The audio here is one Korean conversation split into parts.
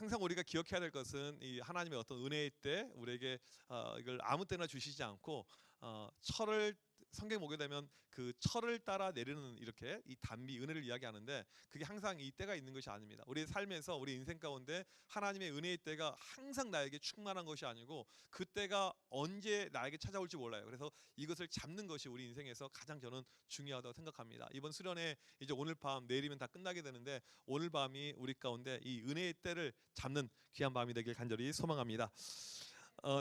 항상 우리가 기억해야 될 것은 이 하나님의 어떤 은혜의 때 우리에게 이걸 아무 때나 주시지 않고 철을 성경에 보게 되면 그 철을 따라 내리는 이렇게 이 단비 은혜를 이야기하는데 그게 항상 이 때가 있는 것이 아닙니다. 우리의 삶에서 우리 인생 가운데 하나님의 은혜의 때가 항상 나에게 충만한 것이 아니고 그 때가 언제 나에게 찾아올지 몰라요. 그래서 이것을 잡는 것이 우리 인생에서 가장 저는 중요하다고 생각합니다. 이번 수련회 이제 오늘 밤 내일이면 다 끝나게 되는데 오늘 밤이 우리 가운데 이 은혜의 때를 잡는 귀한 밤이 되길 간절히 소망합니다.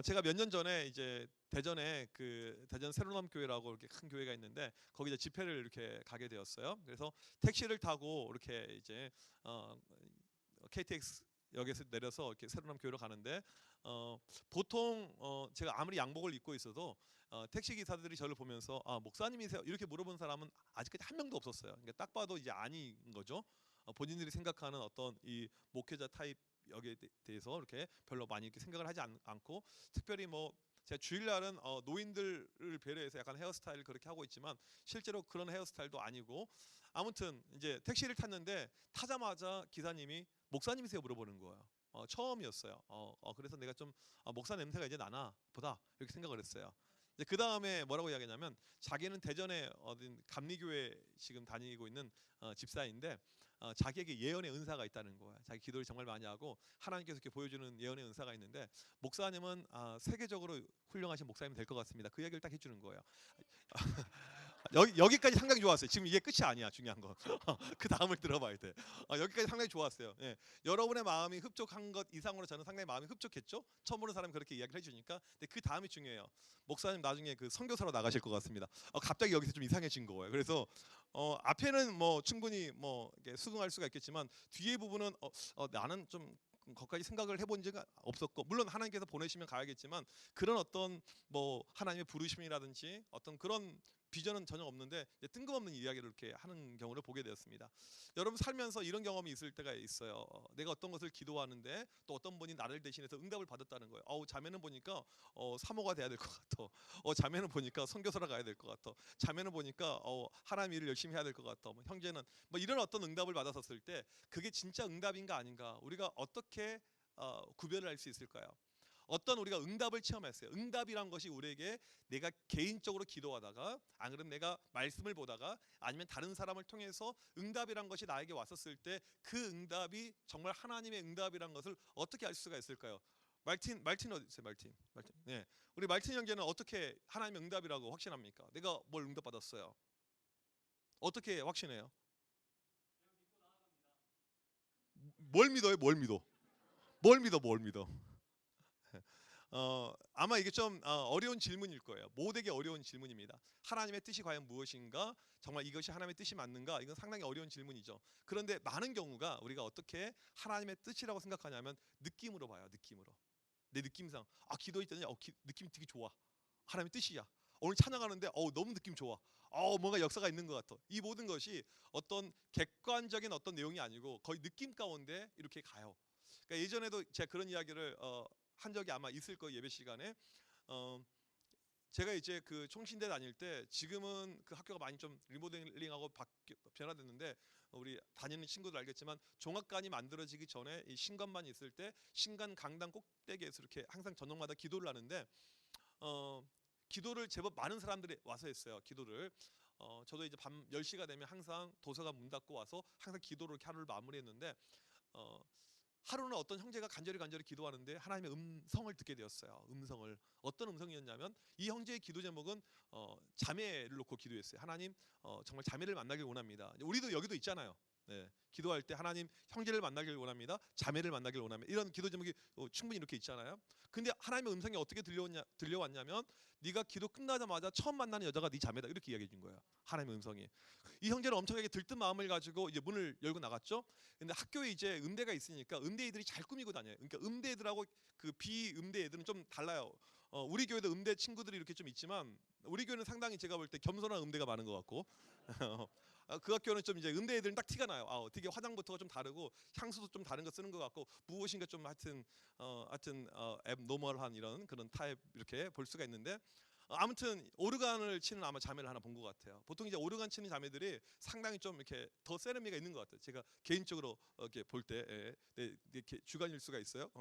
제가 몇 년 전에 이제 대전에 그 대전 새로남 교회라고 이렇게 큰 교회가 있는데 거기 이제 집회를 이렇게 가게 되었어요. 그래서 택시를 타고 이렇게 이제 KTX 역에서 내려서 이렇게 새로남 교회로 가는데 보통 제가 아무리 양복을 입고 있어도 택시 기사들이 저를 보면서 목사님이세요? 이렇게 물어본 사람은 아직까지 한 명도 없었어요. 그러니까 딱 봐도 이제 아닌 거죠. 본인들이 생각하는 어떤 이 목회자 타입 여기에 대해서 이렇게 별로 많이 이렇게 생각을 하지 않고 특별히 뭐 제가 주일날은 노인들을 배려해서 약간 헤어스타일을 그렇게 하고 있지만 실제로 그런 헤어스타일도 아니고 아무튼 이제 택시를 탔는데 타자마자 기사님이 목사님이세요 물어보는 거예요. 처음이었어요. 그래서 내가 좀 목사 냄새가 이제 나나 보다 이렇게 생각을 했어요. 그 다음에 뭐라고 이야기하냐면 자기는 대전에 어딘 감리교회 지금 다니고 있는 집사인데 자기에게 예언의 은사가 있다는 거예요. 자기 기도를 정말 많이 하고 하나님께서 이렇게 보여주는 예언의 은사가 있는데 목사님은 세계적으로 훌륭하신 목사님 될 것 같습니다. 그 얘기를 딱 해주는 거예요. 여기까지 상당히 좋았어요. 지금 이게 끝이 아니야. 중요한 건 그 다음을 들어봐야 돼. 여기까지 상당히 좋았어요. 예. 여러분의 마음이 흡족한 것 이상으로 저는 상당히 마음이 흡족했죠. 처음 보는 사람이 그렇게 이야기를 해주니까. 근데 그 다음이 중요해요. 목사님 나중에 그 선교사로 나가실 것 같습니다. 갑자기 여기서 좀 이상해진 거예요. 그래서 앞에는 뭐 충분히 뭐 이렇게 수긍할 수가 있겠지만 뒤에 부분은 나는 좀 거기까지 생각을 해본 적은 없었고 물론 하나님께서 보내시면 가야겠지만 그런 어떤 뭐 하나님의 부르심이라든지 어떤 그런 비전은 전혀 없는데 뜬금없는 이야기를 이렇게 하는 경우를 보게 되었습니다. 여러분 살면서 이런 경험이 있을 때가 있어요. 내가 어떤 것을 기도하는데 또 어떤 분이 나를 대신해서 응답을 받았다는 거예요. 자매는 보니까 사모가 돼야 될 것 같아. 자매는 보니까 선교사로 가야 될 것 같아. 자매는 보니까 하나님 일을 열심히 해야 될 것 같아. 뭐 형제는 뭐 이런 어떤 응답을 받았었을 때 그게 진짜 응답인가 아닌가 우리가 어떻게 구별을 할 수 있을까요? 어떤 우리가 응답을 체험했어요. 응답이란 것이 우리에게 내가 개인적으로 기도하다가 안 그러면 내가 말씀을 보다가 아니면 다른 사람을 통해서 응답이란 것이 나에게 왔었을 때 그 응답이 정말 하나님의 응답이란 것을 어떻게 알 수가 있을까요? 말틴 어디 있어요? 말틴. 네. 우리 말틴 형제는 어떻게 하나님의 응답이라고 확신합니까? 내가 뭘 응답 받았어요? 어떻게 확신해요? 뭘 믿어요? 뭘 믿어? 뭘 믿어? 뭘 믿어? 아마 이게 좀 어려운 질문일 거예요. 모두에게 어려운 질문입니다. 하나님의 뜻이 과연 무엇인가? 정말 이것이 하나님의 뜻이 맞는가? 이건 상당히 어려운 질문이죠. 그런데 많은 경우가 우리가 어떻게 하나님의 뜻이라고 생각하냐면 느낌으로 봐요. 느낌으로. 내 느낌상 기도할 때는 느낌이 되게 좋아. 하나님의 뜻이야. 오늘 찬양하는데 너무 느낌 좋아. 뭔가 역사가 있는 것 같아. 이 모든 것이 어떤 객관적인 어떤 내용이 아니고 거의 느낌 가운데 이렇게 가요. 그러니까 예전에도 제가 그런 이야기를 한 적이 아마 있을 거예요. 예배 시간에 제가 이제 그 총신대 다닐 때 지금은 그 학교가 많이 좀 리모델링하고 변화됐는데 우리 다니는 친구들 알겠지만 종합관이 만들어지기 전에 이 신관만 있을 때 신관 강당 꼭대기에서 이렇게 항상 저녁마다 기도를 하는데 기도를 제법 많은 사람들이 와서 했어요. 기도를 저도 이제 밤 10시가 되면 항상 도서관 문 닫고 와서 항상 기도를 이렇게 하루를 마무리했는데 하루는 어떤 형제가 간절히 기도하는데 하나님의 음성을 듣게 되었어요. 음성을. 어떤 음성이었냐면 이 형제의 기도 제목은 자매를 놓고 기도했어요. 하나님 정말 자매를 만나길 원합니다. 우리도 여기도 있잖아요. 네, 기도할 때 하나님 형제를 만나길 원합니다. 자매를 만나길 원합니다. 이런 기도 제목이 충분히 이렇게 있잖아요. 근데 하나님의 음성이 어떻게 들려왔냐면 네가 기도 끝나자마자 처음 만나는 여자가 네 자매다 이렇게 이야기해 준 거예요. 하나님의 음성이. 이 형제는 엄청나게 들뜬 마음을 가지고 이제 문을 열고 나갔죠. 근데 학교에 이제 음대가 있으니까 음대 애들이 잘 꾸미고 다녀요. 그러니까 음대 애들하고 그 비음대 애들은 좀 달라요. 우리 교회도 음대 친구들이 이렇게 좀 있지만 우리 교회는 상당히 제가 볼 때 겸손한 음대가 많은 것 같고 그 학교는 좀 이제 음대 애들은 딱 티가 나요. 되게 화장부터가 좀 다르고 향수도 좀 다른 거 쓰는 것 같고 무엇인가 좀 하여튼 앱노멀한 이런 그런 타입 이렇게 볼 수가 있는데 아무튼 오르간을 치는 아마 자매를 하나 본 것 같아요. 보통 이제 오르간 치는 자매들이 상당히 좀 이렇게 더 센 의미가 있는 것 같아요. 제가 개인적으로 이렇게 볼 때, 이렇게 주관일 수가 있어요.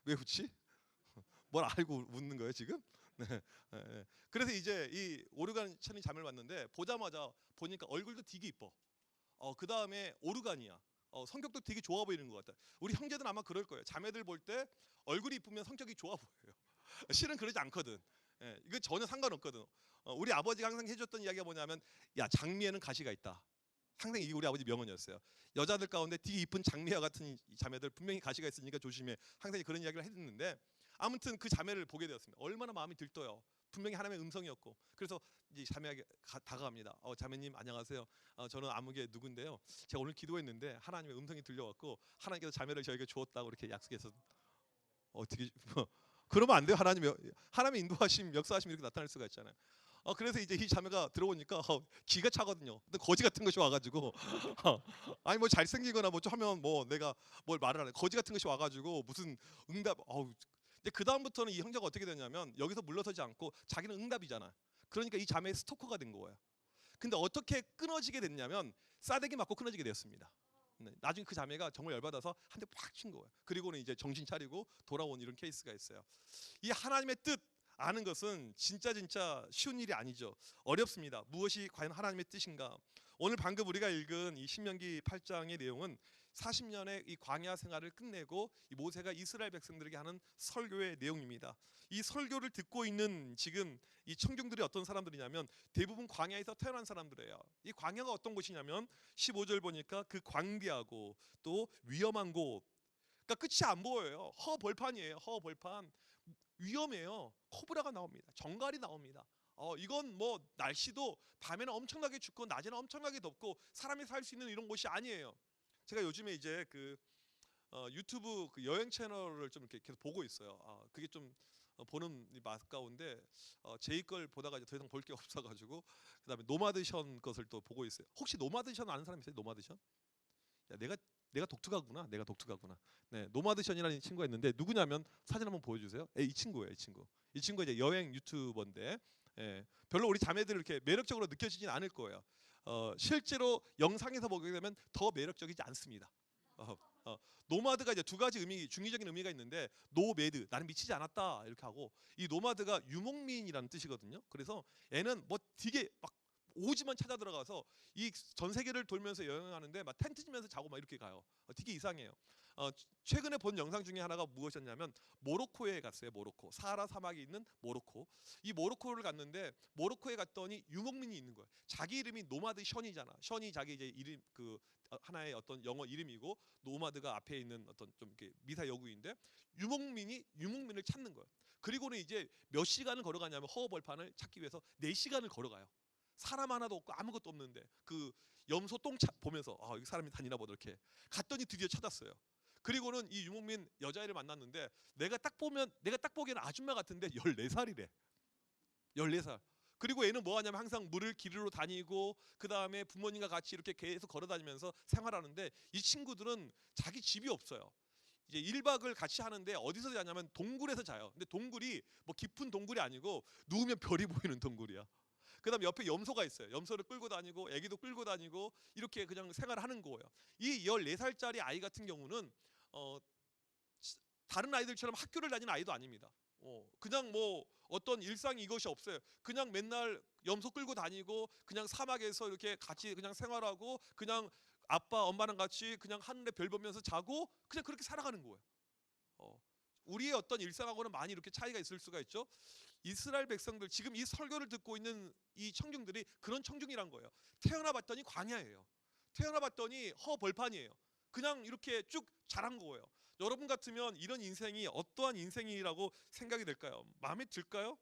왜 웃지? 뭘 알고 웃는 거예요 지금? 네. 그래서 이제 이 오르간 치는 자매를 봤는데 보자마자 보니까 얼굴도 되게 이뻐. 그 다음에 오르간이야. 성격도 되게 좋아 보이는 것 같아. 우리 형제들 아마 그럴 거예요. 자매들 볼 때 얼굴이 이쁘면 성격이 좋아 보여요. 실은 그러지 않거든. 이거 전혀 상관없거든. 우리 아버지가 항상 해줬던 이야기가 뭐냐면, 야, 장미에는 가시가 있다. 항상 이게 우리 아버지 명언이었어요. 여자들 가운데 되게 이쁜 장미와 같은 이 자매들 분명히 가시가 있으니까 조심해. 항상 그런 이야기를 해줬는데, 아무튼 그 자매를 보게 되었습니다. 얼마나 마음이 들떠요. 분명히 하나님의 음성이었고, 그래서 이제 자매에게 다가갑니다. 자매님 안녕하세요. 저는 아무개 누군데요. 제가 오늘 기도했는데 하나님의 음성이 들려왔고 하나님께서 자매를 저에게 주었다고 이렇게 약속해서 어떻게 그러면 안 돼요. 하나님의 인도하심, 역사하심 이렇게 나타날 수가 있잖아요. 그래서 이제 이 자매가 들어오니까 기가 차거든요. 근데 거지 같은 것이 와가지고 아니 뭐 잘생기거나 뭐 좀 하면 뭐 내가 뭘 말을 안 해. 거지 같은 것이 와가지고 무슨 응답. 근데 그 다음부터는 이 형제가 어떻게 됐냐면 여기서 물러서지 않고 자기는 응답이잖아. 그러니까 이 자매의 스토커가 된 거예요. 근데 어떻게 끊어지게 됐냐면 싸대기 맞고 끊어지게 되었습니다. 네, 나중에 그 자매가 정말 열받아서 한 대 팍 친 거예요. 그리고는 이제 정신 차리고 돌아온 이런 케이스가 있어요. 이 하나님의 뜻 아는 것은 진짜 쉬운 일이 아니죠. 어렵습니다. 무엇이 과연 하나님의 뜻인가? 오늘 방금 우리가 읽은 이 신명기 8장의 내용은 40년의 이 광야 생활을 끝내고 이 모세가 이스라엘 백성들에게 하는 설교의 내용입니다. 이 설교를 듣고 있는 지금 이 청중들이 어떤 사람들이냐면 대부분 광야에서 태어난 사람들이에요. 이 광야가 어떤 곳이냐면 15절 보니까 그 광대하고 또 위험한 곳. 그러니까 끝이 안 보여요. 허벌판이에요. 허벌판. 위험해요. 코브라가 나옵니다. 정갈이 나옵니다. 이건 뭐 날씨도 밤에는 엄청나게 춥고 낮에는 엄청나게 덥고 사람이 살 수 있는 이런 곳이 아니에요. 제가 요즘에 이제 그 유튜브 그 여행 채널을 좀 이렇게 계속 보고 있어요. 그게 좀 보는 맛 가운데 제이 걸 보다가 이제 더 이상 볼 게 없어가지고 그다음에 노마드션 것을 또 보고 있어요. 혹시 노마드션 아는 사람 있어요? 노마드션? 야, 내가 독특하구나. 내가 독특하구나. 네, 노마드션이라는 친구가 있는데 누구냐면 사진 한번 보여주세요. 이 친구예요. 이 친구. 이 친구가 이제 여행 유튜버인데 별로 우리 자매들 이렇게 매력적으로 느껴지진 않을 거예요. 실제로 영상에서 보게 되면 더 매력적이지 않습니다. 노마드가 이제 두 가지 중의적인 의미가 있는데 노매드 나는 미치지 않았다 이렇게 하고 이 노마드가 유목민이라는 뜻이거든요. 그래서 얘는 뭐 되게 막 오지만 찾아 들어가서 이 전 세계를 돌면서 여행하는데 막 텐트 치면서 자고 막 이렇게 가요. 되게 이상해요. 최근에 본 영상 중에 하나가 무엇이었냐면 모로코에 갔어요. 모로코 사하라 사막이 있는 모로코. 이 모로코를 갔는데 모로코에 갔더니 유목민이 있는 거예요. 자기 이름이 노마드 션이잖아. 션이 자기 이제 이름 그 하나의 어떤 영어 이름이고 노마드가 앞에 있는 어떤 좀 이렇게 미사 여구인데 유목민을 찾는 거예요. 그리고는 이제 몇 시간을 걸어가냐면 허허벌판을 찾기 위해서 4시간을 걸어가요. 사람 하나도 없고 아무것도 없는데 그 염소 똥 보면서 이 사람이 다니나 보다 이렇게 갔더니 드디어 찾았어요. 그리고는 이 유목민 여자애를 만났는데 내가 딱 보기에는 아줌마 같은데 14살이래. 14살. 그리고 얘는 뭐 하냐면 항상 물을 기르러 다니고 그 다음에 부모님과 같이 이렇게 계속 걸어 다니면서 생활하는데 이 친구들은 자기 집이 없어요. 이제 1박을 같이 하는데 어디서 자냐면 동굴에서 자요. 근데 동굴이 뭐 깊은 동굴이 아니고 누우면 별이 보이는 동굴이야. 그다음 옆에 염소가 있어요. 염소를 끌고 다니고 애기도 끌고 다니고 이렇게 그냥 생활하는 거예요. 이 14살짜리 아이 같은 경우는 다른 아이들처럼 학교를 다니는 아이도 아닙니다. 그냥 뭐 어떤 일상이 이것이 없어요. 그냥 맨날 염소 끌고 다니고 그냥 사막에서 이렇게 같이 그냥 생활하고 그냥 아빠 엄마랑 같이 그냥 하늘에 별 보면서 자고 그냥 그렇게 살아가는 거예요. 우리의 어떤 일상하고는 많이 이렇게 차이가 있을 수가 있죠. 이스라엘 백성들 지금 이 설교를 듣고 있는 이 청중들이 그런 청중이란 거예요. 태어나 봤더니 광야예요. 태어나 봤더니 허벌판이에요. 그냥 이렇게 쭉 자란 거예요. 여러분 같으면 이런 인생이 어떠한 인생이라고 생각이 될까요? 마음에 들까요?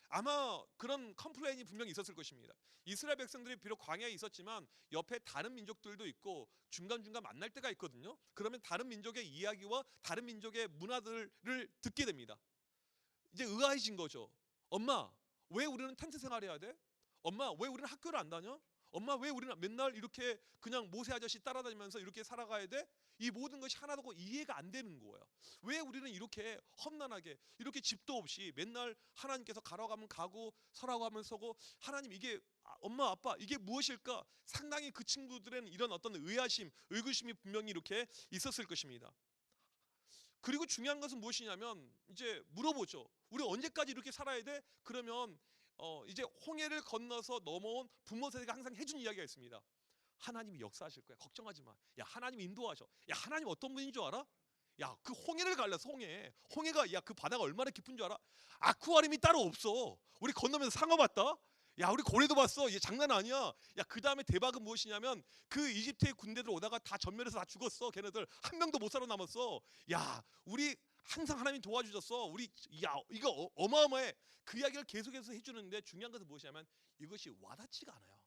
아마 그런 컴플레인이 분명히 있었을 것입니다. 이스라엘 백성들이 비록 광야에 있었지만 옆에 다른 민족들도 있고 중간중간 만날 때가 있거든요. 그러면 다른 민족의 이야기와 다른 민족의 문화들을 듣게 됩니다. 이제 의아해진 거죠. 엄마, 왜 우리는 텐트 생활해야 돼? 엄마, 왜 우리는 학교를 안 다녀? 엄마 왜 우리는 맨날 이렇게 그냥 모세 아저씨 따라다니면서 이렇게 살아가야 돼? 이 모든 것이 하나도 이해가 안 되는 거예요. 왜 우리는 이렇게 험난하게 이렇게 집도 없이 맨날 하나님께서 가라고 하면 가고 서라고 하면 서고 하나님 이게 엄마 아빠 이게 무엇일까? 상당히 그 친구들은 이런 어떤 의아심, 의구심이 분명히 이렇게 있었을 것입니다. 그리고 중요한 것은 무엇이냐면 이제 물어보죠. 우리 언제까지 이렇게 살아야 돼? 그러면 이제 홍해를 건너서 넘어온 부모 세대가 항상 해준 이야기가 있습니다. 하나님이 역사하실 거야. 걱정하지 마. 야 하나님 인도하셔. 야 하나님 어떤 분인 줄 알아? 야 그 홍해를 갈라서 홍해가 야 그 바다가 얼마나 깊은 줄 알아? 아쿠아리움이 따로 없어. 우리 건너면서 상어 봤다. 야 우리 고래도 봤어. 얘 장난 아니야. 야 그 다음에 대박은 무엇이냐면 그 이집트의 군대들 오다가 다 전멸해서 다 죽었어. 걔네들 한 명도 못 살아남았어. 야 우리 항상 하나님 도와주셨어. 우리 야 이거 어마어마해. 그 이야기를 계속해서 해주는데 중요한 것은 무엇이냐면 이것이 와닿지가 않아요.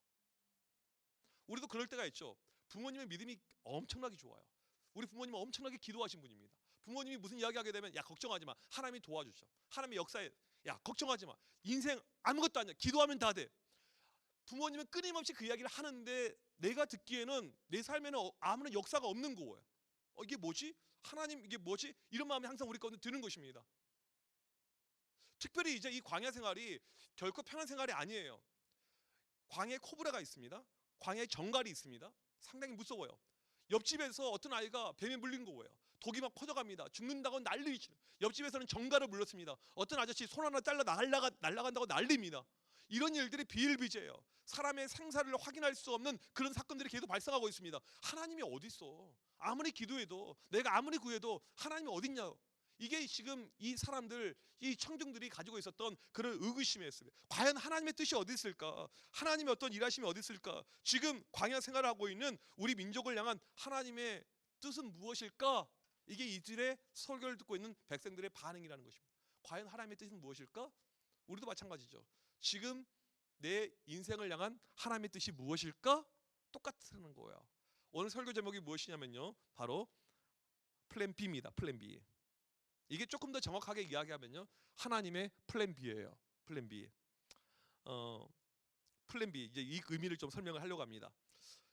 우리도 그럴 때가 있죠. 부모님의 믿음이 엄청나게 좋아요. 우리 부모님은 엄청나게 기도하신 분입니다. 부모님이 무슨 이야기하게 되면 야 걱정하지 마. 하나님이 도와주셔. 하나님의 역사에 야 걱정하지 마. 인생 아무것도 아니야. 기도하면 다 돼. 부모님은 끊임없이 그 이야기를 하는데 내가 듣기에는 내 삶에는 아무런 역사가 없는 거예요. 이게 뭐지? 하나님 이게 뭐지? 이런 마음이 항상 우리 가운데 드는 것입니다. 특별히 이제 이 광야 생활이 결코 편한 생활이 아니에요. 광야에 코브라가 있습니다. 광야에 정갈이 있습니다. 상당히 무서워요. 옆집에서 어떤 아이가 뱀에 물린 거예요. 독이 막 퍼져갑니다. 죽는다고 난리치죠. 옆집에서는 정갈을 물렸습니다. 어떤 아저씨 손 하나 잘라 날라간다고 난립니다. 이런 일들이 비일비재해요. 사람의 생사를 확인할 수 없는 그런 사건들이 계속 발생하고 있습니다. 하나님이 어디 있어? 아무리 기도해도 내가 아무리 구해도 하나님이 어딨냐? 이게 지금 이 사람들, 이 청중들이 가지고 있었던 그런 의구심이었습니다. 과연 하나님의 뜻이 어디 있을까? 하나님의 어떤 일하심이 어디 있을까? 지금 광야 생활을 하고 있는 우리 민족을 향한 하나님의 뜻은 무엇일까? 이게 이들의 설교를 듣고 있는 백성들의 반응이라는 것입니다. 과연 하나님의 뜻은 무엇일까? 우리도 마찬가지죠. 지금 내 인생을 향한 하나님의 뜻이 무엇일까? 똑같은 거예요. 오늘 설교 제목이 무엇이냐면요. 바로 플랜 B입니다. 플랜 B. 이게 조금 더 정확하게 이야기하면요. 하나님의 플랜 B예요. 플랜 B. 플랜 B. 이제 이 의미를 좀 설명을 하려고 합니다.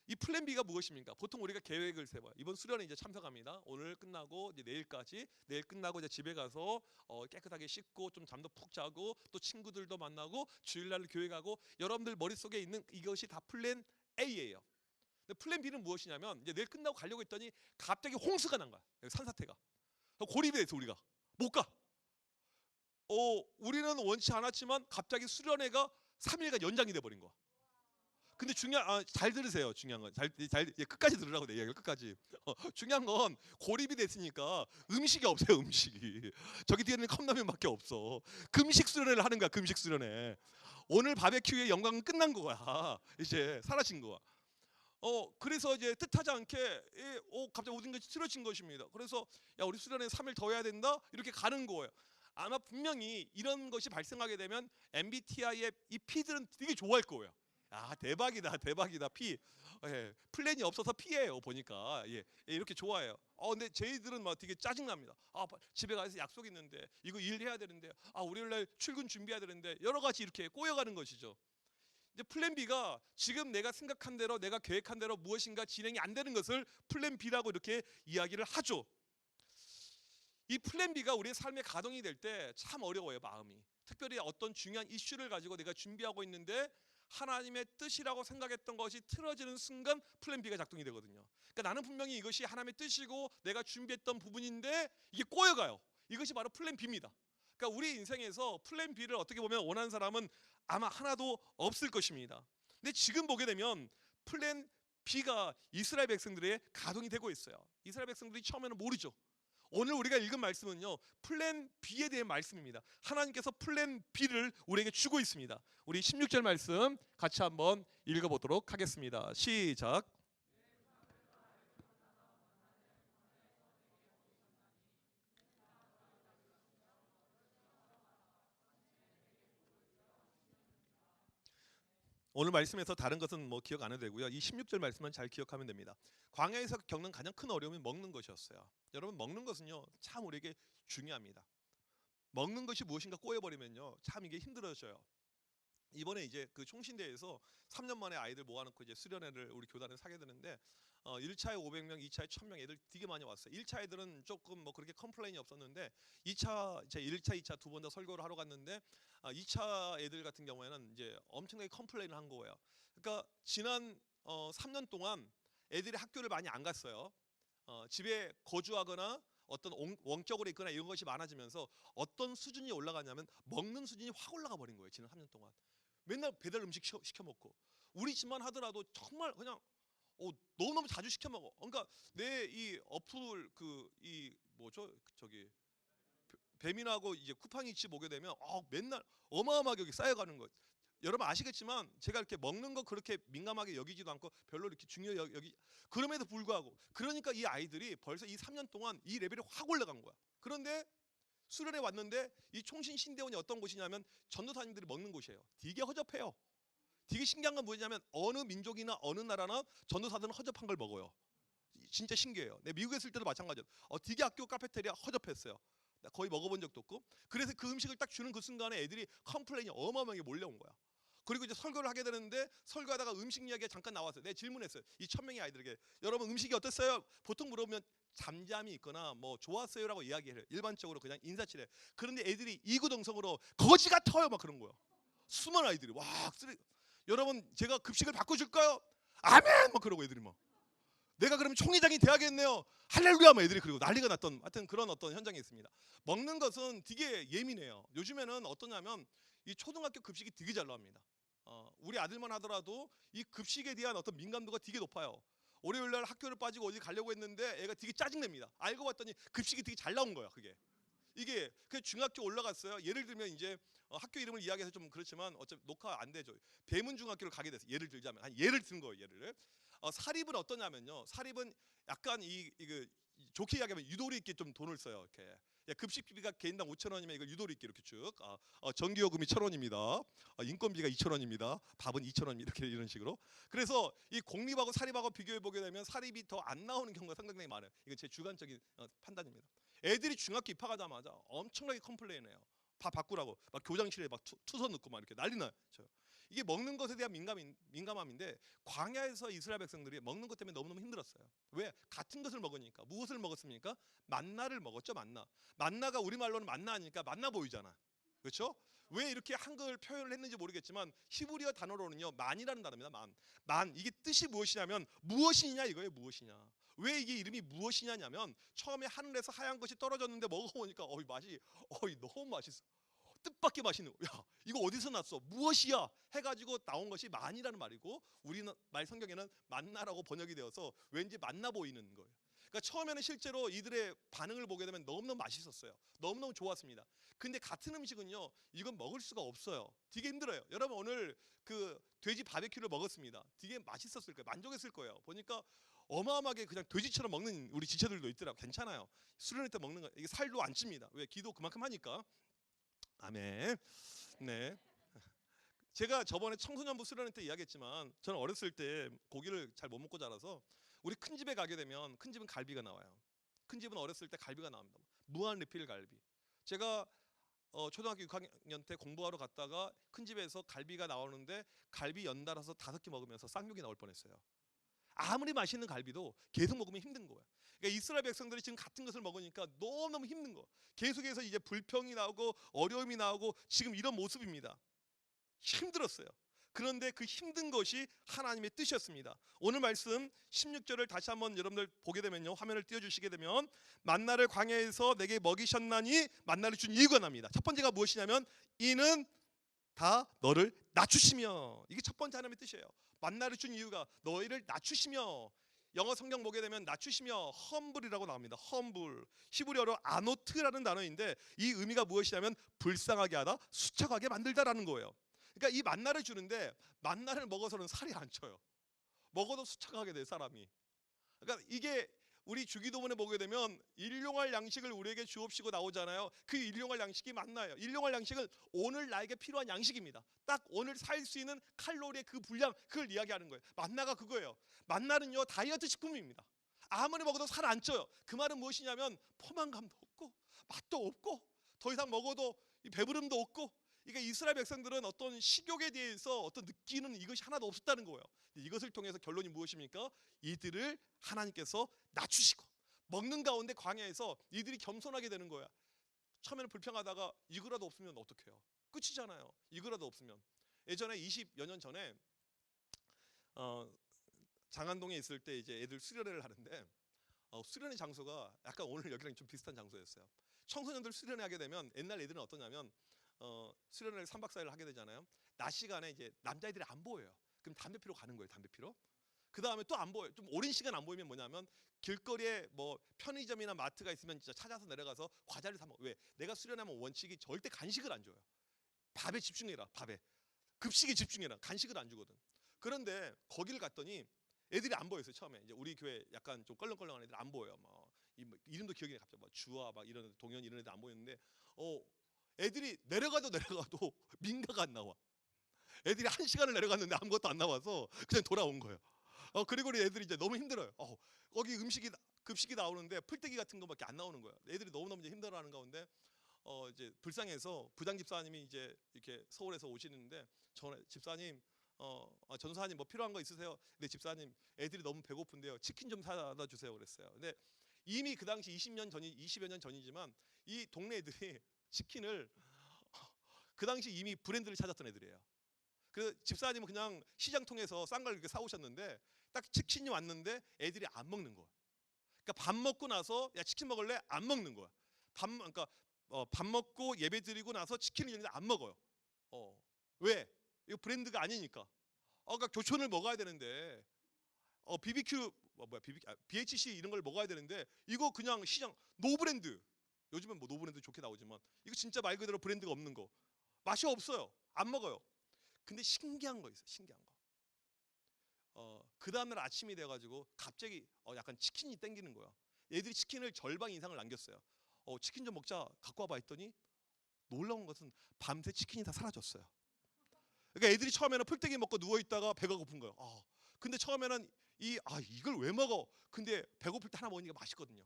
이 플랜 B가 무엇입니까? 보통 우리가 계획을 세워요. 이번 수련회 이제 참석합니다. 오늘 끝나고 이제 내일까지, 내일 끝나고 이제 집에 가서 깨끗하게 씻고 좀 잠도 푹 자고 또 친구들도 만나고 주일날 교회 가고 여러분들 머릿속에 있는 이것이 다 플랜 A예요. 근데 플랜 B는 무엇이냐면 이제 내일 끝나고 가려고 했더니 갑자기 홍수가 난 거야. 산사태가. 고립이 돼서 우리가 못 가. 우리는 원치 않았지만 갑자기 수련회가 3일간 연장이 돼 버린 거야. 근데 잘 들으세요. 중요한 건 끝까지 들으라고 내 이야기를 끝까지. 중요한 건 고립이 됐으니까 음식이 없어요. 음식이 저기 뒤에는 컵라면밖에 없어. 금식 수련회를 하는 거야. 금식 수련회. 오늘 바베큐의 영광은 끝난 거야. 이제 사라진 거야. 그래서 이제 뜻하지 않게 갑자기 모든 것이 틀어진 것입니다. 그래서 야 우리 수련회 3일 더 해야 된다 이렇게 가는 거예요. 아마 분명히 이런 것이 발생하게 되면 MBTI의 이 P들은 되게 좋아할 거예요. 아 대박이다 P. 예, 플랜이 없어서 P예요 보니까. 예, 이렇게 좋아해요. 근데 저희들은 막 되게 짜증납니다. 집에 가서 약속 있는데 이거 일해야 되는데 월요일날 출근 준비해야 되는데 여러 가지 이렇게 꼬여가는 것이죠. 이제 플랜 B가 지금 내가 생각한 대로 내가 계획한 대로 무엇인가 진행이 안 되는 것을 플랜 B라고 이렇게 이야기를 하죠. 이 플랜 B가 우리의 삶에 가동이 될 때 참 어려워요. 마음이. 특별히 어떤 중요한 이슈를 가지고 내가 준비하고 있는데 하나님의 뜻이라고 생각했던 것이 틀어지는 순간 플랜 B가 작동이 되거든요. 그러니까 나는 분명히 이것이 하나님의 뜻이고 내가 준비했던 부분인데 이게 꼬여가요. 이것이 바로 플랜 B입니다. 그러니까 우리 인생에서 플랜 B를 어떻게 보면 원하는 사람은 아마 하나도 없을 것입니다. 근데 지금 보게 되면 플랜 B가 이스라엘 백성들의 가동이 되고 있어요. 이스라엘 백성들이 처음에는 모르죠. 오늘 우리가 읽은 말씀은요, 플랜 B에 대한 말씀입니다. 하나님께서 플랜 B를 우리에게 주고 있습니다. 우리 16절 말씀 같이 한번 읽어보도록 하겠습니다. 시작. 오늘 말씀에서 다른 것은 뭐 기억 안 해도 되고요. 이 16절 말씀만 잘 기억하면 됩니다. 광야에서 겪는 가장 큰 어려움이 먹는 것이었어요. 여러분 먹는 것은요 참 우리에게 중요합니다. 먹는 것이 무엇인가 꼬여버리면요 참 이게 힘들어져요. 이번에 이제 그 총신대에서 3년 만에 아이들 모아놓고 이제 수련회를 우리 교단에 사게 되는데 1차에 500명, 2차에 1000명 애들 되게 많이 왔어요. 1차 애들은 조금 뭐 그렇게 컴플레인이 없었는데 2차, 제 1차, 2차 두 번 다 설교를 하러 갔는데 2차 애들 같은 경우에는 이제 엄청나게 컴플레인을 한 거예요. 그러니까 지난 3년 동안 애들이 학교를 많이 안 갔어요. 집에 거주하거나 어떤 원격으로 있거나 이런 것이 많아지면서 어떤 수준이 올라가냐면 먹는 수준이 확 올라가 버린 거예요. 지난 3년 동안. 맨날 배달 음식 시켜 먹고 우리 집만 하더라도 정말 그냥 너무너무 자주 시켜 먹어. 그러니까 내 이 어플 그 이 뭐죠? 저기 배민하고 이제 쿠팡이츠 보게 되면 맨날 어마어마하게 여기 쌓여가는 거. 여러분 아시겠지만 제가 이렇게 먹는 거 그렇게 민감하게 여기지도 않고 별로 이렇게 중요 여기 그럼에도 불구하고 그러니까 이 아이들이 벌써 이 3년 동안 이 레벨이 확 올라간 거야. 그런데 수련회 왔는데 이 총신 신대원이 어떤 곳이냐면 전도사님들이 먹는 곳이에요. 되게 허접해요. 되게 신기한 건 뭐냐면 어느 민족이나 어느 나라나 전도사들은 허접한 걸 먹어요. 진짜 신기해요. 내 미국에 있을 때도 마찬가지예요. 되게 학교 카페테리아 허접했어요. 나 거의 먹어본 적도 없고. 그래서 그 음식을 딱 주는 그 순간에 애들이 컴플레인이 어마어마하게 몰려온 거야. 그리고 이제 설교를 하게 되는데 설교하다가 음식 이야기가 잠깐 나왔어요. 내가 질문했어요. 이 1000명의 아이들에게 여러분 음식이 어땠어요? 보통 물어보면 잠잠이 있거나 뭐 좋았어요라고 이야기해요. 일반적으로 그냥 인사치레. 그런데 애들이 이구동성으로 거지 같아요 막 그런 거예요. 수많은 아이들이 와 여러분 제가 급식을 바꿔줄까요? 아멘 막 그러고 애들이 막 내가 그러면 총회장이 돼야겠네요. 할렐루야 막 애들이 그리고 난리가 났던 하여튼 그런 어떤 현장이 있습니다. 먹는 것은 되게 예민해요. 요즘에는 어떠냐면 이 초등학교 급식이 되게 잘 나옵니다. 우리 아들만 하더라도 이 급식에 대한 어떤 민감도가 되게 높아요. 월요일 날 학교를 빠지고 어디 가려고 했는데 애가 되게 짜증냅니다. 알고 봤더니 급식이 되게 잘 나온 거야 그게. 이게 그 중학교 올라갔어요. 예를 들면 이제 학교 이름을 이야기해서 좀 그렇지만 어차피 녹화 안 되죠. 대문중학교를 가게 됐어요. 예를 들자면 한 예를 든 거예요. 예를 사립은 어떠냐면요. 사립은 약간 좋게 이야기하면 유도리 있게 좀 돈을 써요. 이렇게 급식비가 개인당 5,000원이면 이걸 유도리 있게 이렇게 쭉 전기요금이 1,000원입니다. 인건비가 2,000원입니다. 밥은 2,000원 이렇게 이런 식으로. 그래서 이 공립하고 사립하고 비교해 보게 되면 사립이 더 안 나오는 경우가 상당히 많아요. 이건 제 주관적인 판단입니다. 애들이 중학교 입학하자마자 엄청나게 컴플레인해요. 밥 바꾸라고 막 교장실에 막 투서 넣고 막 이렇게 난리 나요. 이게 먹는 것에 대한 민감함인데 광야에서 이스라엘 백성들이 먹는 것 때문에 너무너무 힘들었어요. 왜? 같은 것을 먹으니까. 무엇을 먹었습니까? 만나를 먹었죠. 만나가 우리말로는 만나니까 만나 보이잖아. 그렇죠? 왜 이렇게 한글 표현을 했는지 모르겠지만 히브리어 단어로는요 만이라는 단어입니다. 만 이게 뜻이 무엇이냐면 무엇이냐 이거예요. 무엇이냐. 왜 이게 이름이 무엇이냐면 처음에 하늘에서 하얀 것이 떨어졌는데 먹어보니까 맛이 너무 맛있어. 뜻밖의 맛있는 야 이거 어디서 났어? 무엇이야? 해가지고 나온 것이 만이라는 말이고 우리말 성경에는 만나라고 번역이 되어서 왠지 만나 보이는 거예요. 그러니까 처음에는 실제로 이들의 반응을 보게 되면 너무너무 맛있었어요. 너무너무 좋았습니다. 근데 같은 음식은요 이건 먹을 수가 없어요. 되게 힘들어요. 여러분 오늘 그 돼지 바베큐를 먹었습니다. 되게 맛있었을 거예요. 만족했을 거예요. 보니까 어마어마하게 그냥 돼지처럼 먹는 우리 지체들도 있더라고요. 괜찮아요. 수련회 때 먹는 거 이게 살도 안 찝니다. 왜? 기도 그만큼 하니까. 아멘. 네. 제가 저번에 청소년부 수련회 때 이야기했지만 저는 어렸을 때 고기를 잘 못 먹고 자라서 우리 큰 집에 가게 되면 큰 집은 갈비가 나와요. 큰 집은 어렸을 때 갈비가 나옵니다. 무한 리필 갈비. 제가 초등학교 6학년 때 공부하러 갔다가 큰 집에서 갈비가 나오는데 갈비 연달아서 5개 먹으면서 쌍욕이 나올 뻔했어요. 아무리 맛있는 갈비도 계속 먹으면 힘든 거예요. 그러니까 이스라엘 백성들이 지금 같은 것을 먹으니까 너무너무 힘든 거. 계속해서 이제 불평이 나오고 어려움이 나오고 지금 이런 모습입니다. 힘들었어요. 그런데 그 힘든 것이 하나님의 뜻이었습니다. 오늘 말씀 16절을 다시 한번 여러분들 보게 되면요. 화면을 띄워주시게 되면 만나를 광야에서 내게 먹이셨나니 만나를 준 이유가 납니다. 첫 번째가 무엇이냐면 이는 다 너를 낮추시며 이게 첫 번째 하나님의 뜻이에요. 만나를 준 이유가 너희를 낮추시며 영어 성경 보게 되면 낮추시며 험블이라고 나옵니다. 험블 히브리어로 아노트라는 단어인데 이 의미가 무엇이냐면 불쌍하게 하다 수척하게 만들다라는 거예요. 그러니까 이 만나를 주는데 만나를 먹어서는 살이 안 쪄요. 먹어도 수척하게 돼 사람이. 그러니까 이게 우리 주기도문에 보게 되면 일용할 양식을 우리에게 주옵시고 나오잖아요. 그 일용할 양식이 만나예요. 일용할 양식은 오늘 나에게 필요한 양식입니다. 딱 오늘 살 수 있는 칼로리의 그 분량 그걸 이야기하는 거예요. 만나가 그거예요. 만나는요 다이어트 식품입니다. 아무리 먹어도 살 안 쪄요. 그 말은 무엇이냐면 포만감도 없고 맛도 없고 더 이상 먹어도 배부름도 없고 그러니까 이스라엘 백성들은 어떤 식욕에 대해서 어떤 느끼는 이것이 하나도 없었다는 거예요. 이것을 통해서 결론이 무엇입니까? 이들을 하나님께서 낮추시고 먹는 가운데 광야에서 이들이 겸손하게 되는 거야. 처음에는 불평하다가 이거라도 없으면 어떡해요? 끝이잖아요. 이거라도 없으면. 예전에 20여 년 전에 장안동에 있을 때 이제 애들 수련회를 하는데 수련회 장소가 약간 오늘 여기랑 좀 비슷한 장소였어요. 청소년들 수련회 하게 되면 옛날 애들은 어떠냐면 수련회를 3박 4일 하게 되잖아요. 낮 시간에 이제 남자애들이 안 보여요. 그럼 담배 피러 가는 거예요. 담배 피러. 그 다음에 또 안 보여요. 좀 오랜 시간 안 보이면 뭐냐면 길거리에 뭐 편의점이나 마트가 있으면 진짜 찾아서 내려가서 과자를 사 먹어. 왜? 내가 수련하면 원칙이 절대 간식을 안 줘요. 밥에 집중해라. 밥에. 급식에 집중해라. 간식을 안 주거든. 그런데 거기를 갔더니 애들이 안 보였어요. 처음에 이제 우리 교회 약간 좀 껄렁껄렁한 애들 안 보여요. 뭐 이름도 기억이 나. 갑자기 뭐 주아 막 이런 동현 이런 애들 안 보였는데 애들이 내려가도 민가가 안 나와. 애들이 1시간을 내려갔는데 아무것도 안 나와서 그냥 돌아온 거예요. 그리고 우리 애들이 이제 너무 힘들어요. 거기 급식이 나오는데 풀떼기 같은 거밖에 안 나오는 거예요. 애들이 너무너무 이제 힘들어하는 가운데 이제 불쌍해서 부장 집사님이 이제 이렇게 서울에서 오시는데 집사님 전사님 뭐 필요한 거 있으세요? 근데 집사님 애들이 너무 배고픈데요. 치킨 좀 사다 주세요 그랬어요. 근데 이미 그 당시 20여 년 전이지만 이 동네 애들이 치킨을 그 당시 이미 브랜드를 찾았던 애들이에요. 그 집사님은 그냥 시장 통해서 싼 걸 이렇게 사오셨는데 딱 치킨이 왔는데 애들이 안 먹는 거야. 그러니까 밥 먹고 나서 야 치킨 먹을래? 안 먹는 거야. 그러니까 밥 먹고 예배 드리고 나서 치킨을 주는데 안 먹어요. 왜? 이거 브랜드가 아니니까. 그러니까 교촌을 먹어야 되는데 BBQ BHC 이런 걸 먹어야 되는데 이거 그냥 시장 노브랜드. 요즘은 뭐 노브랜드 좋게 나오지만 이거 진짜 말 그대로 브랜드가 없는 거. 맛이 없어요. 안 먹어요. 근데 신기한 거 있어요. 신기한 거. 그 다음날 아침이 돼가지고 갑자기 약간 치킨이 땡기는 거야. 얘들이 치킨을 절반 이상을 남겼어요. 치킨 좀 먹자 갖고 와봐 했더니 놀라운 것은 밤새 치킨이 다 사라졌어요. 그러니까 애들이 처음에는 풀떼기 먹고 누워 있다가 배가 고픈 거예요. 근데 처음에는 이걸 왜 먹어? 근데 배고플 때 하나 먹으니까 맛있거든요.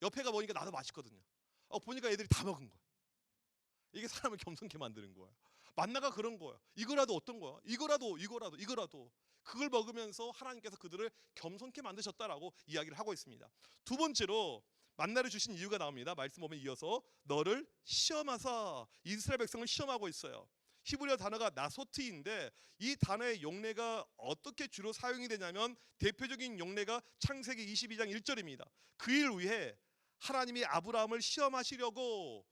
옆에가 먹으니까 나도 맛있거든요. 보니까 애들이 다 먹은 거야. 이게 사람을 겸손케 만드는 거야. 만나가 그런 거야. 이거라도 어떤 거야? 이거라도 그걸 먹으면서 하나님께서 그들을 겸손케 만드셨다라고 이야기를 하고 있습니다. 두 번째로 만나를 주신 이유가 나옵니다. 말씀 보면 이어서 너를 시험하사 이스라엘 백성을 시험하고 있어요. 히브리어 단어가 나소트인데 이 단어의 용례가 어떻게 주로 사용이 되냐면 대표적인 용례가 창세기 22장 1절입니다. 그 일 위해 하나님이 아브라함을 시험하시려고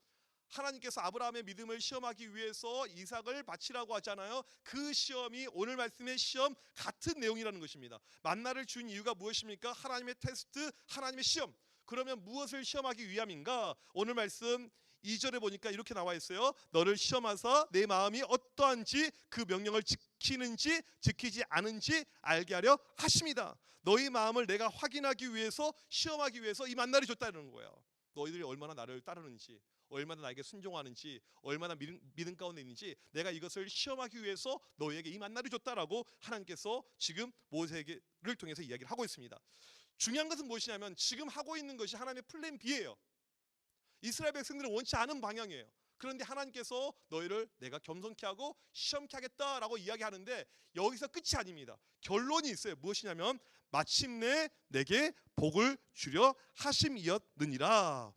하나님께서 아브라함의 믿음을 시험하기 위해서 이삭을 바치라고 하잖아요. 그 시험이 오늘 말씀의 시험 같은 내용이라는 것입니다. 만나를 준 이유가 무엇입니까? 하나님의 테스트, 하나님의 시험. 그러면 무엇을 시험하기 위함인가? 오늘 말씀 2절에 보니까 이렇게 나와 있어요. 너를 시험하사 내 마음이 어떠한지 그 명령을 지키는지 지키지 않은지 알게 하려 하십니다. 너희 마음을 내가 확인하기 위해서 시험하기 위해서 이 만나를 줬다는 거예요. 너희들이 얼마나 나를 따르는지 얼마나 나에게 순종하는지 얼마나 믿음 가운데 있는지 내가 이것을 시험하기 위해서 너희에게 이 만나를 줬다라고 하나님께서 지금 모세를 통해서 이야기를 하고 있습니다. 중요한 것은 무엇이냐면 지금 하고 있는 것이 하나님의 플랜 B예요. 이스라엘 백성들은 원치 않은 방향이에요. 그런데 하나님께서 너희를 내가 겸손케 하고 시험케 하겠다라고 이야기하는데 여기서 끝이 아닙니다. 결론이 있어요. 무엇이냐면 마침내 내게 복을 주려 하심이었느니라.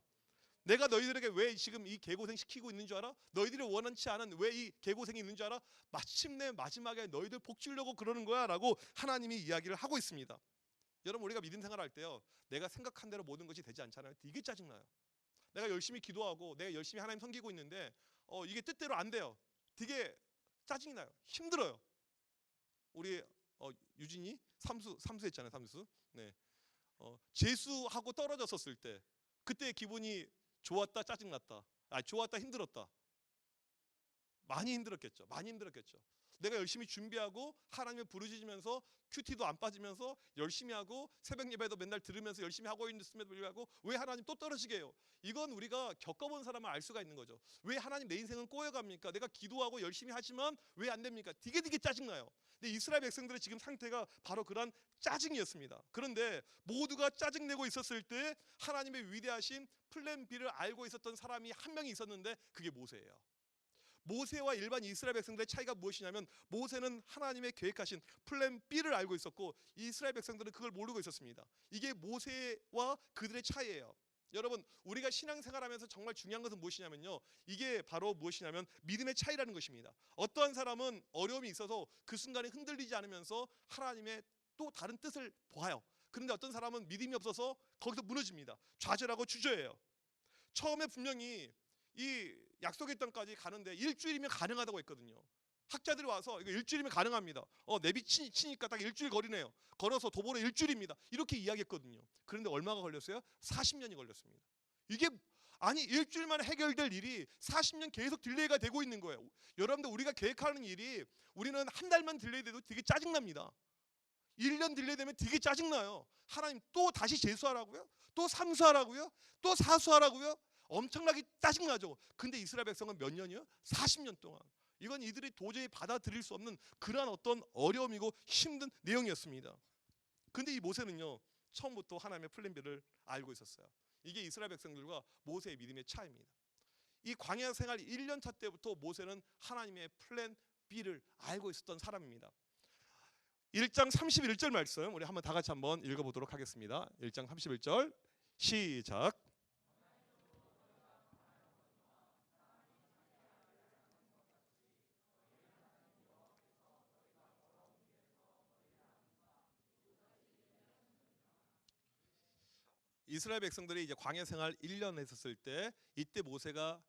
내가 너희들에게 왜 지금 이 개고생 시키고 있는 줄 알아? 너희들이 원하지 않은 왜 이 개고생이 있는 줄 알아? 마침내 마지막에 너희들 복 주려고 그러는 거야 라고 하나님이 이야기를 하고 있습니다. 여러분 우리가 믿음 생활할 때요 내가 생각한 대로 모든 것이 되지 않잖아요. 되게 짜증나요. 내가 열심히 기도하고 내가 열심히 하나님 섬기고 있는데 이게 뜻대로 안 돼요. 되게 짜증이 나요. 힘들어요. 우리 유진이 삼수 했잖아요. 삼수. 네. 재수하고 떨어졌었을 때 그때 기분이 좋았다 짜증났다. 좋았다 힘들었다. 많이 힘들었겠죠. 내가 열심히 준비하고 하나님을 부르짖으면서 큐티도 안 빠지면서 열심히 하고 새벽 예배도 맨날 들으면서 열심히 하고 있음에도 불구하고 왜 하나님 또 떨어지게 해요? 이건 우리가 겪어본 사람은 알 수가 있는 거죠. 왜 하나님 내 인생은 꼬여갑니까? 내가 기도하고 열심히 하지만 왜 안 됩니까? 되게 짜증나요. 근데 이스라엘 백성들의 지금 상태가 바로 그런 짜증이었습니다. 그런데 모두가 짜증내고 있었을 때 하나님의 위대하신 플랜 B를 알고 있었던 사람이 한 명이 있었는데 그게 모세예요. 모세와 일반 이스라엘 백성들의 차이가 무엇이냐면 모세는 하나님의 계획하신 플랜 B를 알고 있었고 이스라엘 백성들은 그걸 모르고 있었습니다. 이게 모세와 그들의 차이예요. 여러분, 우리가 신앙생활하면서 정말 중요한 것은 무엇이냐면요, 이게 바로 무엇이냐면 믿음의 차이라는 것입니다. 어떠한 사람은 어려움이 있어서 그 순간에 흔들리지 않으면서 하나님의 또 다른 뜻을 봐요. 그런데 어떤 사람은 믿음이 없어서 거기서 무너집니다. 좌절하고 주저해요. 처음에 분명히 이 약속의 땅까지 가는데 일주일이면 가능하다고 했거든요. 학자들이 와서 이거 일주일이면 가능합니다. 내비 치니까 딱 일주일 거리네요. 걸어서 도보로 일주일입니다. 이렇게 이야기했거든요. 그런데 얼마가 걸렸어요? 40년이 걸렸습니다. 이게 아니 일주일 만에 해결될 일이 40년 계속 딜레이가 되고 있는 거예요. 여러분들, 우리가 계획하는 일이 우리는 한 달만 딜레이돼도 되게 짜증납니다. 1년 딜레이되면 되게 짜증나요. 하나님 또 다시 재수하라고요? 또 삼수하라고요? 또 사수하라고요? 엄청나게 짜증나죠. 근데 이스라엘 백성은 몇 년이요? 40년 동안. 이건 이들이 도저히 받아들일 수 없는 그러한 어떤 어려움이고 힘든 내용이었습니다. 근데 이 모세는요, 처음부터 하나님의 플랜 B를 알고 있었어요. 이게 이스라엘 백성들과 모세의 믿음의 차이입니다. 이 광야 생활 1년 차 때부터 모세는 하나님의 플랜 B를 알고 있었던 사람입니다. 1장 31절 말씀 우리 한번 다 같이 한번 읽어보도록 하겠습니다. 1장 31절 시작. 이스라엘 백성들이 이제 광야 생활 1년 했었을 때 이때 모세가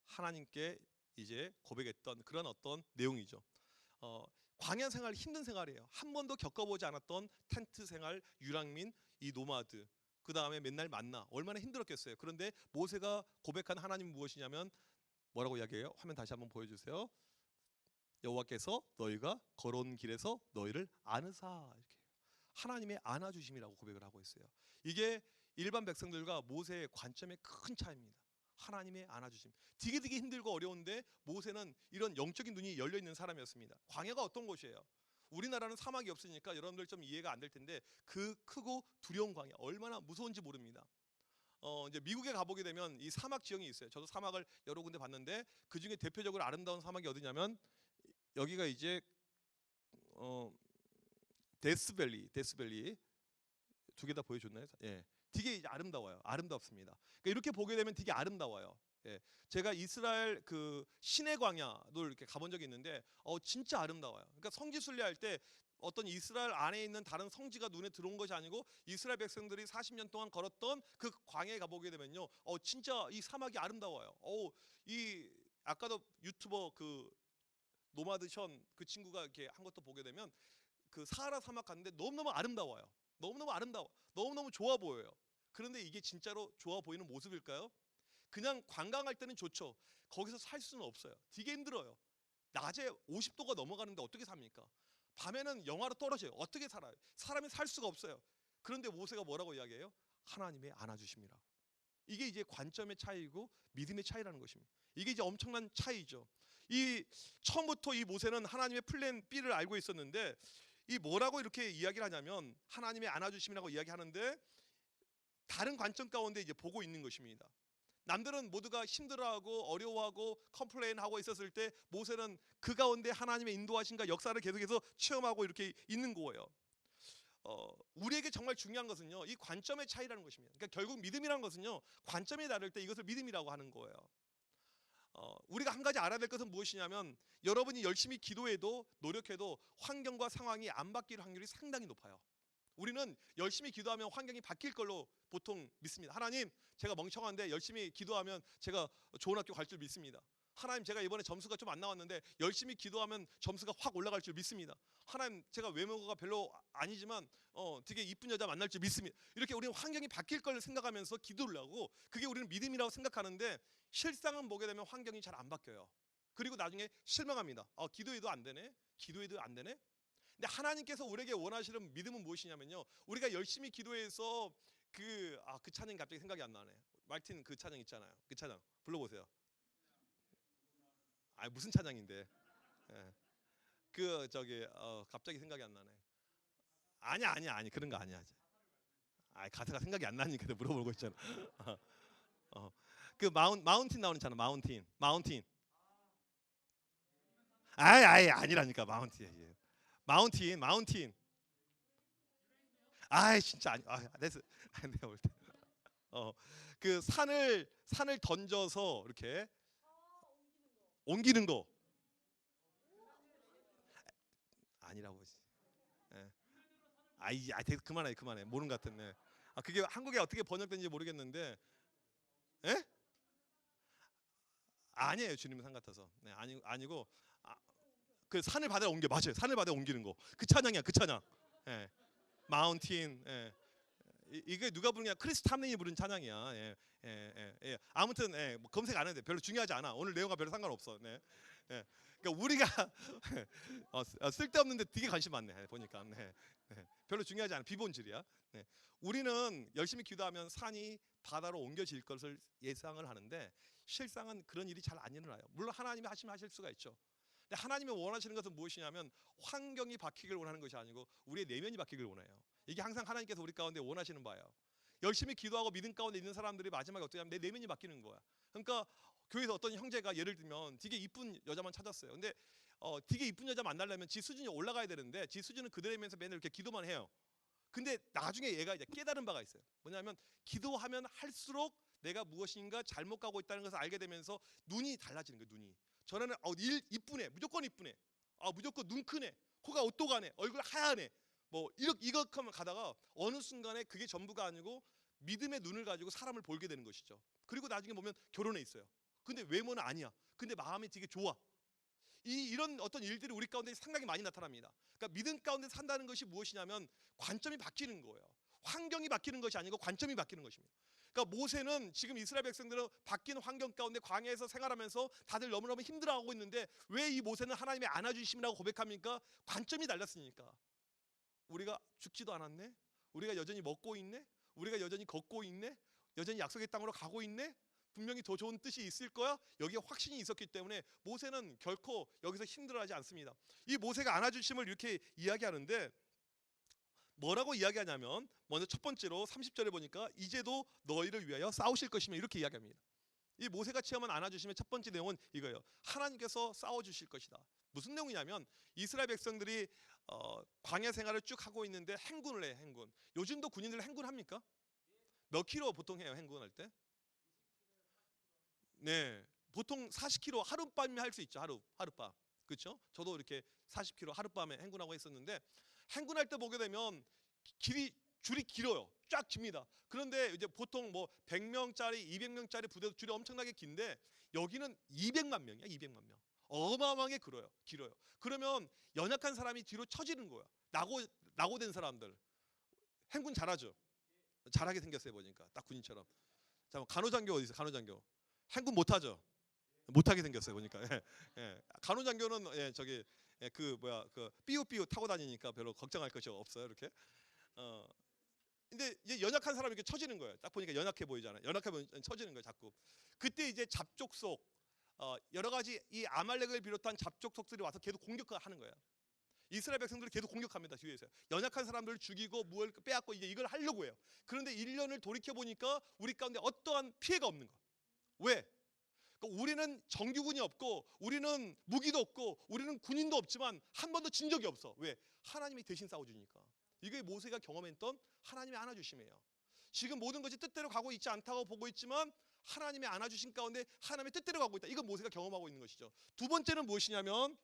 하나님께 이제 고백했던 그런 어떤 내용이죠. 광야 생활 힘든 생활이에요. 한 번도 겪어보지 않았던 텐트 생활, 유랑민, 이 노마드, 그 다음에 맨날 만나, 얼마나 힘들었겠어요. 그런데 모세가 고백한 하나님은 무엇이냐면 뭐라고 이야기해요? 화면 다시 한번 보여주세요. 여호와께서 너희가 걸어온 길에서 너희를 안으사, 이렇게 하나님의 안아주심이라고 고백을 하고 있어요. 이게 일반 백성들과 모세의 관점의 큰 차이입니다. 하나님의 안아주심. 되게 힘들고 어려운데 모세는 이런 영적인 눈이 열려 있는 사람이었습니다. 광야가 어떤 곳이에요? 우리나라는 사막이 없으니까 여러분들 좀 이해가 안 될 텐데 그 크고 두려운 광야 얼마나 무서운지 모릅니다. 이제 미국에 가보게 되면 이 사막 지형이 있어요. 저도 사막을 여러 군데 봤는데 그 중에 대표적으로 아름다운 사막이 어디냐면 여기가 이제 데스밸리 두 개 다 보여줬나요? 예, 되게 이제 아름다워요. 아름답습니다. 그러니까 이렇게 보게 되면 되게 아름다워요. 예, 제가 이스라엘 그 시내 광야도 이렇게 가본 적이 있는데 진짜 아름다워요. 그러니까 성지 순례할 때 어떤 이스라엘 안에 있는 다른 성지가 눈에 들어온 것이 아니고 이스라엘 백성들이 40년 동안 걸었던 그 광야에 가보게 되면요, 진짜 이 사막이 아름다워요. 이 아까도 유튜버 그 노마드 션 그 친구가 이렇게 한 것도 보게 되면 그 사하라 사막 갔는데 너무너무 아름다워요. 너무너무 아름다워. 너무너무 좋아 보여요. 그런데 이게 진짜로 좋아 보이는 모습일까요? 그냥 관광할 때는 좋죠. 거기서 살 수는 없어요. 되게 힘들어요. 낮에 50도가 넘어가는데 어떻게 삽니까? 밤에는 영하로 떨어져요. 어떻게 살아요? 사람이 살 수가 없어요. 그런데 모세가 뭐라고 이야기해요? 하나님의 안아주심이라. 이게 이제 관점의 차이고 믿음의 차이라는 것입니다. 이게 이제 엄청난 차이죠. 이 처음부터 이 모세는 하나님의 플랜 B를 알고 있었는데 이 뭐라고 이렇게 이야기를 하냐면 하나님의 안아주심이라고 이야기하는데 다른 관점 가운데 이제 보고 있는 것입니다. 남들은 모두가 힘들어하고 어려워하고 컴플레인하고 있었을 때 모세는 그 가운데 하나님의 인도하심과 역사를 계속해서 체험하고 이렇게 있는 거예요. 우리에게 정말 중요한 것은요, 이 관점의 차이라는 것입니다. 그러니까 결국 믿음이라는 것은요, 관점이 다를 때 이것을 믿음이라고 하는 거예요. 우리가 한 가지 알아야 될 것은 무엇이냐면 여러분이 열심히 기도해도 노력해도 환경과 상황이 안 바뀔 확률이 상당히 높아요. 우리는 열심히 기도하면 환경이 바뀔 걸로 보통 믿습니다. 하나님, 제가 멍청한데 열심히 기도하면 제가 좋은 학교 갈 줄 믿습니다. 하나님, 제가 이번에 점수가 좀 안 나왔는데 열심히 기도하면 점수가 확 올라갈 줄 믿습니다. 하나님, 제가 외모가 별로 아니지만 되게 이쁜 여자 만날 줄 믿습니다. 이렇게 우리는 환경이 바뀔 걸 생각하면서 기도를 하고 그게 우리는 믿음이라고 생각하는데 실상은 보게 되면 환경이 잘 안 바뀌어요. 그리고 나중에 실망합니다. 기도해도 안 되네. 기도해도 안 되네. 근데 하나님께서 우리에게 원하시는 믿음은 무엇이냐면요, 우리가 열심히 기도해서 그 찬양이 갑자기 생각이 안 나네. 말틴 그 찬양 있잖아요. 그 찬양 불러보세요. 무슨 찬양인데? 예. 그 저기 갑자기 생각이 안 나네. 아니 그런 거 아니야. 가사가 생각이 안 나니까 물어보고 있잖아. 그 마운틴 나오는 찬양, 마운틴. 아예 아니라니까. 마운틴. 마운틴. 진짜 아니. 됐어. 내가 볼 때. 그 산을 던져서 이렇게 옮기는 거 아니라고. 예. 됐어. 그만해. 모르는 것 같은데. 그게 한국에 어떻게 번역된지 모르겠는데, 예? 아니에요. 주님은 산 같아서. 네, 아니고, 아, 그 산을 바다에 옮겨. 맞아요. 산을 바다에 옮기는 거. 그 찬양이야. 그 찬양. 예. 마운틴. 예. 이게 누가 부르냐? 크리스 탐린이 부른 찬양이야. 아무튼 뭐 검색 안 해도 돼. 별로 중요하지 않아. 오늘 내용과 별로 상관없어. 네. 그러니까 우리가 쓸데없는데 되게 관심 많네. 보니까. 별로 중요하지 않아. 비본질이야. 우리는 열심히 기도하면 산이 바다로 옮겨질 것을 예상을 하는데 실상은 그런 일이 잘 안 일어나요. 물론 하나님이 하시면 하실 수가 있죠. 근데 하나님이 원하시는 것은 무엇이냐면 환경이 바뀌길 원하는 것이 아니고 우리의 내면이 바뀌길 원해요. 이게 항상 하나님께서 우리 가운데 원하시는 바예요. 열심히 기도하고 믿음 가운데 있는 사람들이 마지막에 어떻게 하면 내 내면이 바뀌는 거야. 그러니까 교회에서 어떤 형제가 예를 들면 되게 이쁜 여자만 찾았어요. 근데 되게 이쁜 여자 만나려면 지 수준이 올라가야 되는데 지 수준은 그대로면서 맨날 이렇게 기도만 해요. 근데 나중에 얘가 이제 깨달은 바가 있어요. 뭐냐면 기도하면 할수록 내가 무엇인가 잘못 가고 있다는 것을 알게 되면서 눈이 달라지는 거예요. 눈이. 전에는 이쁘네, 무조건 이쁘네, 무조건 눈 크네, 코가 오똑하네, 얼굴 하얗네, 뭐 이렇게 하면 가다가 어느 순간에 그게 전부가 아니고 믿음의 눈을 가지고 사람을 보게 되는 것이죠. 그리고 나중에 보면 결혼해 있어요. 근데 외모는 아니야. 근데 마음이 되게 좋아. 이런 어떤 일들이 우리 가운데 상당히 많이 나타납니다. 그러니까 믿음 가운데 산다는 것이 무엇이냐면 관점이 바뀌는 거예요. 환경이 바뀌는 것이 아니고 관점이 바뀌는 것입니다. 그러니까 모세는 지금 이스라엘 백성들은 바뀐 환경 가운데 광야에서 생활하면서 다들 너무너무 힘들어하고 있는데 왜 이 모세는 하나님의 안아주심이라고 고백합니까? 관점이 달랐으니까. 우리가 죽지도 않았네. 우리가 여전히 먹고 있네. 우리가 여전히 걷고 있네. 여전히 약속의 땅으로 가고 있네. 분명히 더 좋은 뜻이 있을 거야. 여기에 확신이 있었기 때문에 모세는 결코 여기서 힘들어하지 않습니다. 이 모세가 안아주심을 이렇게 이야기하는데 뭐라고 이야기하냐면 먼저 첫 번째로 30절에 보니까 이제도 너희를 위하여 싸우실 것이며 이렇게 이야기합니다. 이 모세가 체험한 안아주심의 첫 번째 내용은 이거예요. 하나님께서 싸워주실 것이다. 무슨 내용이냐면 이스라엘 백성들이 광야 생활을 쭉 하고 있는데 행군을 해. 행군. 요즘도 군인들 행군합니까? 몇 킬로 보통 해요? 행군할 때? 네, 보통 40km 하룻밤에 할 수 있죠. 하룻밤. 그렇죠? 저도 이렇게 40km 하룻밤에 행군하고 했었는데 행군할 때 보게 되면 줄이 길어요. 쫙 깁니다. 그런데 이제 보통 뭐 100명짜리, 200명짜리 부대도 줄이 엄청나게 긴데 여기는 200만 명이야. 200만 명. 어마어마하게 길어요. 그러면 연약한 사람이 뒤로 처지는 거야. 낙오된 사람들. 행군 잘하죠. 잘하게 생겼어요 보니까 딱 군인처럼. 자, 간호장교 어디 있어? 간호장교. 행군 못하죠. 못하게 생겼어요 보니까. 간호장교는 그 삐우삐우 타고 다니니까 별로 걱정할 것이 없어요 이렇게. 근데 이제 연약한 사람이 이렇게 처지는 거예요. 딱 보니까 연약해 보이잖아요. 연약해 보이면 처지는 거예요 자꾸. 그때 이제 잡족속 여러 가지 이 아말렉을 비롯한 잡족속들이 와서 계속 공격하는 거예요. 이스라엘 백성들이 계속 공격합니다. 뒤에서 연약한 사람들을 죽이고 무엇을 빼앗고 이제 이걸 하려고 해요. 그런데 1년을 돌이켜 보니까 우리 가운데 어떠한 피해가 없는 거예요. 왜? 그러니까 우리는 정규군이 없고 우리는 무기도 없고 우리는 군인도 없지만 한 번도 진 적이 없어. 왜? 하나님이 대신 싸워주니까. 이게 모세가 경험했던 하나님의 안아주심이에요. 지금 모든 것이 뜻대로 가고 있지 않다고 보고 있지만 하나님의 안아주심 가운데 하나님의 뜻대로 가고 있다. 이건 모세가 경험하고 있는 것이죠. 두 번째는 무엇이냐면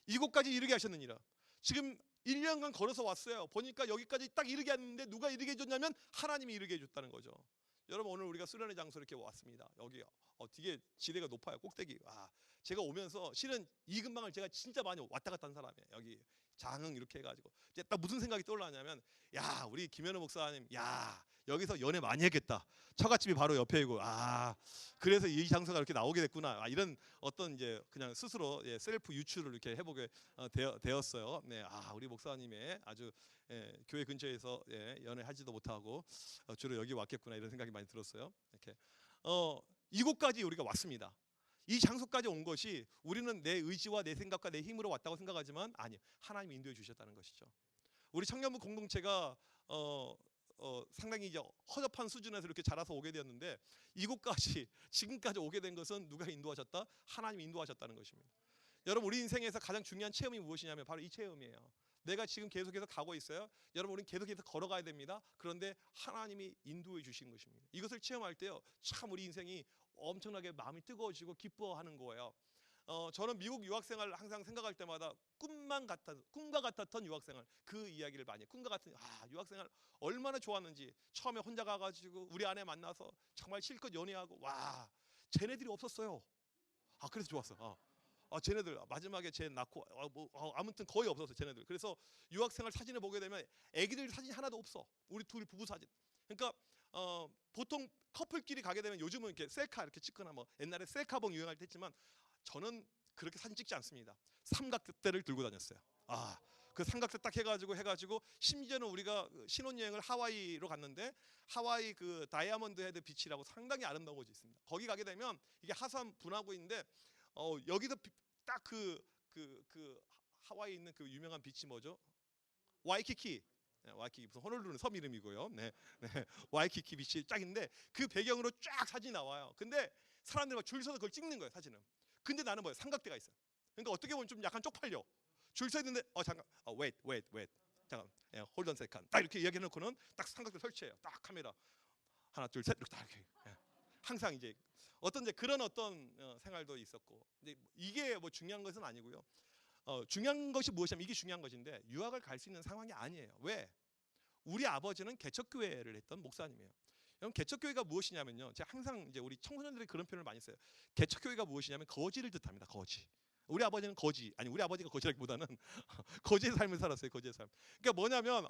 이곳까지 이르게 하셨느니라. 지금 1년간 걸어서 왔어요. 보니까 여기까지 딱 이르게 했는데 누가 이르게 해줬냐면 하나님이 이르게 해줬다는 거죠. 여러분 오늘 우리가 수련의 장소 이렇게 왔습니다. 여기 되게 지대가 높아요. 꼭대기. 제가 오면서 실은 이 근방을 제가 진짜 많이 왔다 갔다 한 사람이에요. 여기 장흥 이렇게 해가지고 이제 딱 무슨 생각이 떠올랐냐면 야 우리 김현우 목사님 야 여기서 연애 많이 했겠다. 처갓집이 바로 옆에이고 그래서 이 장소가 이렇게 나오게 됐구나. 이런 어떤 이제 그냥 스스로 셀프 유추를 이렇게 해보게 되었어요. 네, 우리 목사님의 아주 교회 근처에서 연애하지도 못하고 주로 여기 왔겠구나 이런 생각이 많이 들었어요. 이렇게 이곳까지 우리가 왔습니다. 이 장소까지 온 것이 우리는 내 의지와 내 생각과 내 힘으로 왔다고 생각하지만 아니 하나님이 인도해 주셨다는 것이죠. 우리 청년부 공동체가 상당히 이제 허접한 수준에서 이렇게 자라서 오게 되었는데 이곳까지 지금까지 오게 된 것은 누가 인도하셨다? 하나님이 인도하셨다는 것입니다. 여러분 우리 인생에서 가장 중요한 체험이 무엇이냐면 바로 이 체험이에요. 내가 지금 계속해서 가고 있어요. 여러분 우리는 계속해서 걸어가야 됩니다. 그런데 하나님이 인도해 주신 것입니다. 이것을 체험할 때요, 참 우리 인생이 엄청나게 마음이 뜨거워지고 기뻐하는 거예요. 저는 미국 유학생활 항상 생각할 때마다 꿈과 같았던 유학생활, 그 이야기를 많이 해요. 꿈과 같은 유학생활 얼마나 좋았는지. 처음에 혼자 가가지고 우리 아내 만나서 정말 실컷 연애하고, 와, 쟤네들이 없었어요. 그래서 좋았어. 쟤네들 마지막에 쟤 낳고 아무튼 거의 없었어 쟤네들. 그래서 유학생활 사진을 보게 되면 애기들 사진이 하나도 없어. 우리 둘이 부부 사진. 그러니까 보통 커플끼리 가게 되면 요즘은 이렇게 셀카 이렇게 찍거나 뭐 옛날에 셀카봉 유행할 때 했지만 저는 그렇게 사진 찍지 않습니다. 삼각대를 들고 다녔어요. 그 삼각대 딱 해가지고 심지어는 우리가 신혼여행을 하와이로 갔는데, 하와이 그 다이아몬드 헤드 비치라고 상당히 아름다운 곳이 있습니다. 거기 가게 되면 이게 하산 분화구 있는데 여기도 딱 그 하와이 있는 그 유명한 비치 뭐죠? 와이키키. 네, 와이키키 무슨 호놀룰루 섬 이름이고요. 네, 네. 와이키키 비치 쫙 있는데 그 배경으로 쫙 사진이 나와요. 근데 사람들이 막 줄 서서 그걸 찍는 거예요, 사진을. 근데 나는 뭐예요? 삼각대가 있어요. 그러니까 어떻게 보면 좀 약간 쪽팔려. 줄 서 있는데 잠깐, wait. 잠깐, hold on second. 딱 이렇게 이야기해 놓고는 딱 삼각대 설치해요. 딱 카메라 하나 둘 셋 이렇게 딱 이렇게. 항상 이제 그런 생활도 있었고. 근데 이게 뭐 중요한 것은 아니고요. 중요한 것이 무엇이냐면 이게 중요한 것인데, 유학을 갈 수 있는 상황이 아니에요. 왜? 우리 아버지는 개척교회를 했던 목사님이에요. 여러분 개척교회가 무엇이냐면요, 제가 항상 이제 우리 청소년들이 그런 표현을 많이 써요. 개척교회가 무엇이냐면 거지를 뜻합니다. 거지. 우리 아버지는 우리 아버지가 거지라기보다는 거지의 삶을 살았어요. 거지의 삶. 그러니까 뭐냐면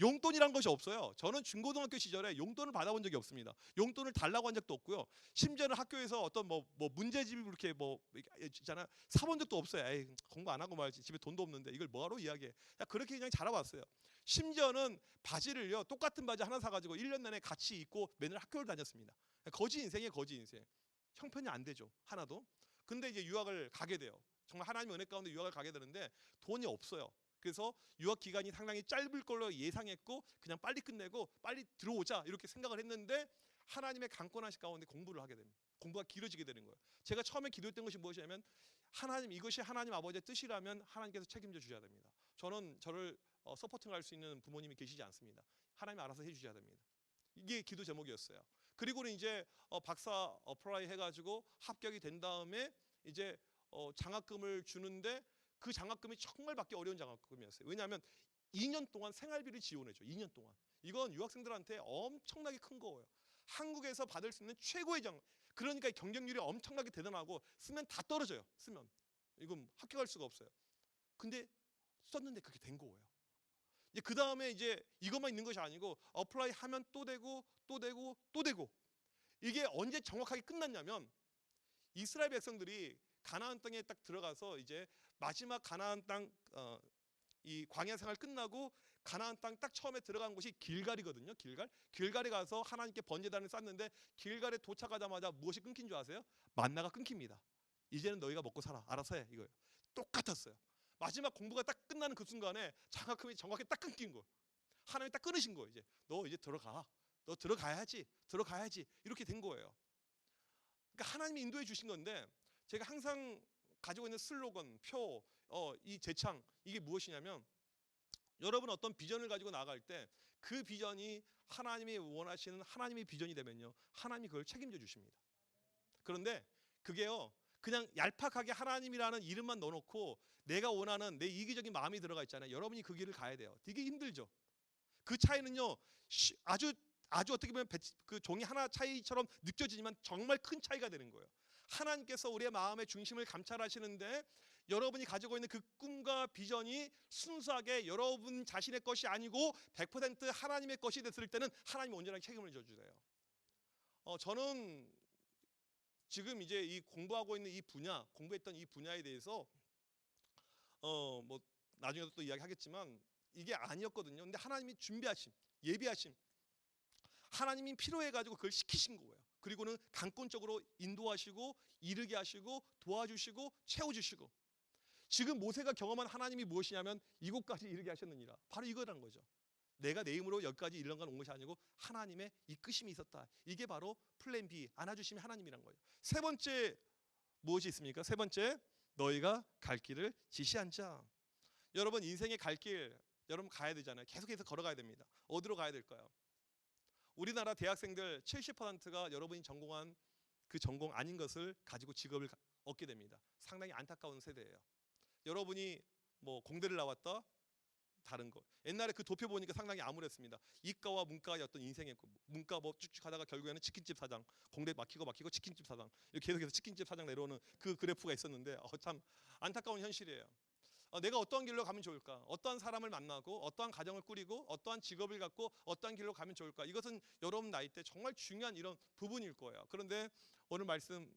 용돈이란 것이 없어요. 저는 중고등학교 시절에 용돈을 받아본 적이 없습니다. 용돈을 달라고 한 적도 없고요. 심지어는 학교에서 어떤 뭐 문제집 이렇게 뭐 있잖아, 사본 적도 없어요. 에이, 공부 안 하고 말지, 집에 돈도 없는데 이걸 뭐하러 이야기해. 그렇게 그냥 자라왔어요. 심지어는 바지를요, 똑같은 바지 하나 사가지고 1년 내내 같이 입고 매일 학교를 다녔습니다. 거지 인생이에요, 거지 인생. 형편이 안 되죠, 하나도. 근데 이제 유학을 가게 돼요. 정말 하나님의 은혜 가운데 유학을 가게 되는데 돈이 없어요. 그래서 유학 기간이 상당히 짧을 걸로 예상했고 그냥 빨리 끝내고 빨리 들어오자 이렇게 생각을 했는데, 하나님의 강권하신 가운데 공부를 하게 됩니다. 공부가 길어지게 되는 거예요. 제가 처음에 기도했던 것이 무엇이냐면, 하나님, 이것이 하나님 아버지의 뜻이라면 하나님께서 책임져 주셔야 됩니다. 저는 저를 서포팅할 수 있는 부모님이 계시지 않습니다. 하나님 알아서 해주셔야 됩니다. 이게 기도 제목이었어요. 그리고는 이제 박사 어플라이 해가지고 합격이 된 다음에 이제 장학금을 주는데, 그 장학금이 정말 받기 어려운 장학금이었어요. 왜냐하면 2년 동안 생활비를 지원해줘. 2년 동안. 이건 유학생들한테 엄청나게 큰 거예요. 한국에서 받을 수 있는 최고의 그러니까 경쟁률이 엄청나게 대단하고 쓰면 다 떨어져요. 쓰면 이건 합격할 수가 없어요. 근데 썼는데 그게 된 거예요. 이제 그 다음에 이제 이것만 있는 것이 아니고 어플라이 하면 또 되고 또 되고 또 되고. 이게 언제 정확하게 끝났냐면, 이스라엘 백성들이 가나안 땅에 딱 들어가서 이제 마지막 가나안 땅 이 광야 생활 끝나고 가나안 땅 딱 처음에 들어간 곳이 길갈이거든요. 길갈에 가서 하나님께 번제단을 쌓는데, 길갈에 도착하자마자 무엇이 끊긴 줄 아세요? 만나가 끊깁니다. 이제는 너희가 먹고 살아, 알아서 해, 이거예요. 똑같았어요. 마지막 공부가 딱 끝나는 그 순간에 장학금이 정확히 딱 끊긴 거예요. 하나님이 딱 끊으신 거예요. 이제 너 이제 들어가. 너 들어가야지 이렇게 된 거예요. 그러니까 하나님이 인도해 주신 건데, 제가 항상 가지고 있는 슬로건, 표, 이 제창, 이게 무엇이냐면, 여러분 어떤 비전을 가지고 나갈 때 그 비전이 하나님이 원하시는 하나님의 비전이 되면요, 하나님이 그걸 책임져 주십니다. 그런데 그게요, 그냥 얄팍하게 하나님이라는 이름만 넣어놓고 내가 원하는 내 이기적인 마음이 들어가 있잖아요. 여러분이 그 길을 가야 돼요. 되게 힘들죠. 그 차이는요, 아주 어떻게 보면 그 종이 하나 차이처럼 느껴지지만 정말 큰 차이가 되는 거예요. 하나님께서 우리의 마음의 중심을 감찰하시는데, 여러분이 가지고 있는 그 꿈과 비전이 순수하게 여러분 자신의 것이 아니고 100% 하나님의 것이 됐을 때는 하나님이 온전하게 책임을 져주세요. 저는 지금 이제 이 공부하고 있는 이 분야, 공부했던 이 분야에 대해서 뭐 나중에도 또 이야기하겠지만 이게 아니었거든요. 근데 하나님이 준비하심, 예비하심, 하나님이 필요해가지고 그걸 시키신 거예요. 그리고는 강권적으로 인도하시고 이르게 하시고 도와주시고 채워주시고. 지금 모세가 경험한 하나님이 무엇이냐면, 이곳까지 이르게 하셨느니라. 바로 이거라는 거죠. 내가 내 힘으로 여기까지 이런 온 것이 아니고 하나님의 이끄심이 있었다. 이게 바로 플랜 B, 안아주심이 하나님이란 거예요. 세 번째 무엇이 있습니까? 세 번째, 너희가 갈 길을 지시한 자. 여러분 인생의 갈 길 여러분 가야 되잖아요. 계속해서 걸어가야 됩니다. 어디로 가야 될까요? 우리나라 대학생들 70%가 여러분이 전공한 그 전공 아닌 것을 가지고 직업을 얻게 됩니다. 상당히 안타까운 세대예요. 여러분이 뭐 공대를 나왔다 다른 거. 옛날에 그 도표 보니까 상당히 암울했습니다. 이과와 문과의 어떤 인생의 문과 뭐 쭉쭉 가다가 결국에는 치킨집 사장, 공대 막히고 치킨집 사장 이렇게 계속해서 치킨집 사장 내려오는 그 그래프가 있었는데 참 안타까운 현실이에요. 내가 어떠한 길로 가면 좋을까? 어떠한 사람을 만나고 어떠한 가정을 꾸리고 어떠한 직업을 갖고 어떠한 길로 가면 좋을까? 이것은 여러분 나이 때 정말 중요한 이런 부분일 거예요. 그런데 오늘 말씀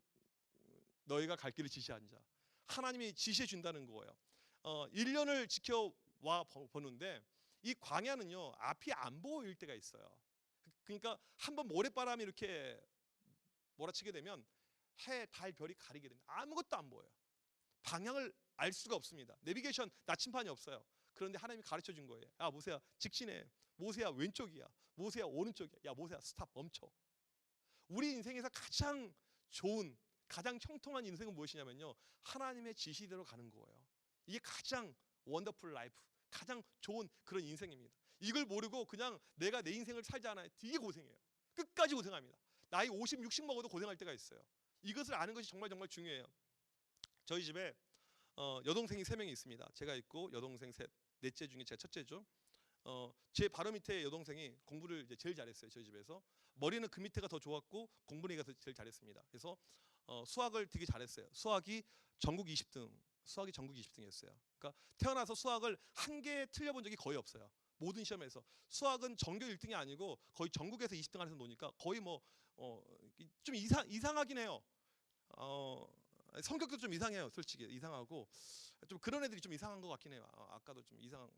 너희가 갈 길을 지시한 자. 하나님이 지시해 준다는 거예요. 1년을 지켜와 보는데 이 광야는요. 앞이 안 보일 때가 있어요. 그러니까 한번 모래바람이 이렇게 몰아치게 되면 해, 달, 별이 가리게 됩니다. 아무것도 안 보여요. 방향을 알 수가 없습니다. 내비게이션 나침판이 없어요. 그런데 하나님이 가르쳐 준 거예요. 야 모세야 직진해. 모세야 왼쪽이야. 모세야 오른쪽이야. 야 모세야 스탑 멈춰. 우리 인생에서 가장 좋은 가장 형통한 인생은 무엇이냐면요. 하나님의 지시대로 가는 거예요. 이게 가장 원더풀 라이프 가장 좋은 그런 인생입니다. 이걸 모르고 그냥 내가 내 인생을 살잖아요. 되게 고생해요. 끝까지 고생합니다. 나이 50, 60 먹어도 고생할 때가 있어요. 이것을 아는 것이 정말 중요해요. 저희 집에 여동생이 3명이 있습니다. 제가 있고 여동생 셋, 넷째 중에 제가 첫째죠. 제 바로 밑에 여동생이 공부를 이제 제일 잘했어요. 저희 집에서 머리는 그 밑에가 더 좋았고 공부는 얘가 제일 잘했습니다. 그래서 수학을 되게 잘했어요. 수학이 전국 20등이었어요. 그러니까 태어나서 수학을 한 개 틀려본 적이 거의 없어요. 모든 시험에서 수학은 전교 1등이 아니고 거의 전국에서 20등 안에서 노니까 거의 뭐 좀 이상하긴 해요. 성격도 좀 이상해요. 솔직히 이상하고 좀 그런 애들이 좀 이상한 것 같긴 해요. 아까도 좀 이상한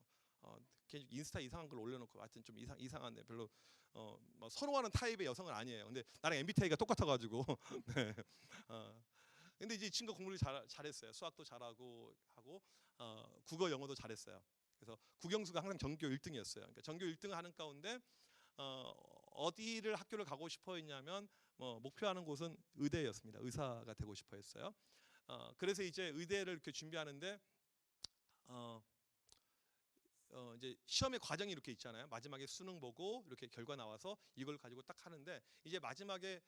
인스타 이상한 걸 올려놓고 하여튼 좀 이상한데 별로 뭐 선호하는 타입의 여성은 아니에요. 근데 나랑 MBTI가 똑같아가지고 네. 근데 이제 이 친구 공부를 잘했어요. 수학도 잘하고 하고 국어 영어도 잘했어요. 그래서 국영수가 항상 전교 1등이었어요. 그러니까 전교 1등 하는 가운데 어디를 학교를 가고 싶어 했냐면 목표하는 곳은 의대였습니다. 의사가 되고 싶어 했어요. 그래서 이제 의대를 이렇게 준비하는데 이제 시험의 과정이 이렇게 있잖아요. 마지막에 수능 보고 이렇게 결과 나와서 이걸 가지고 딱 하는데 이제 마지막에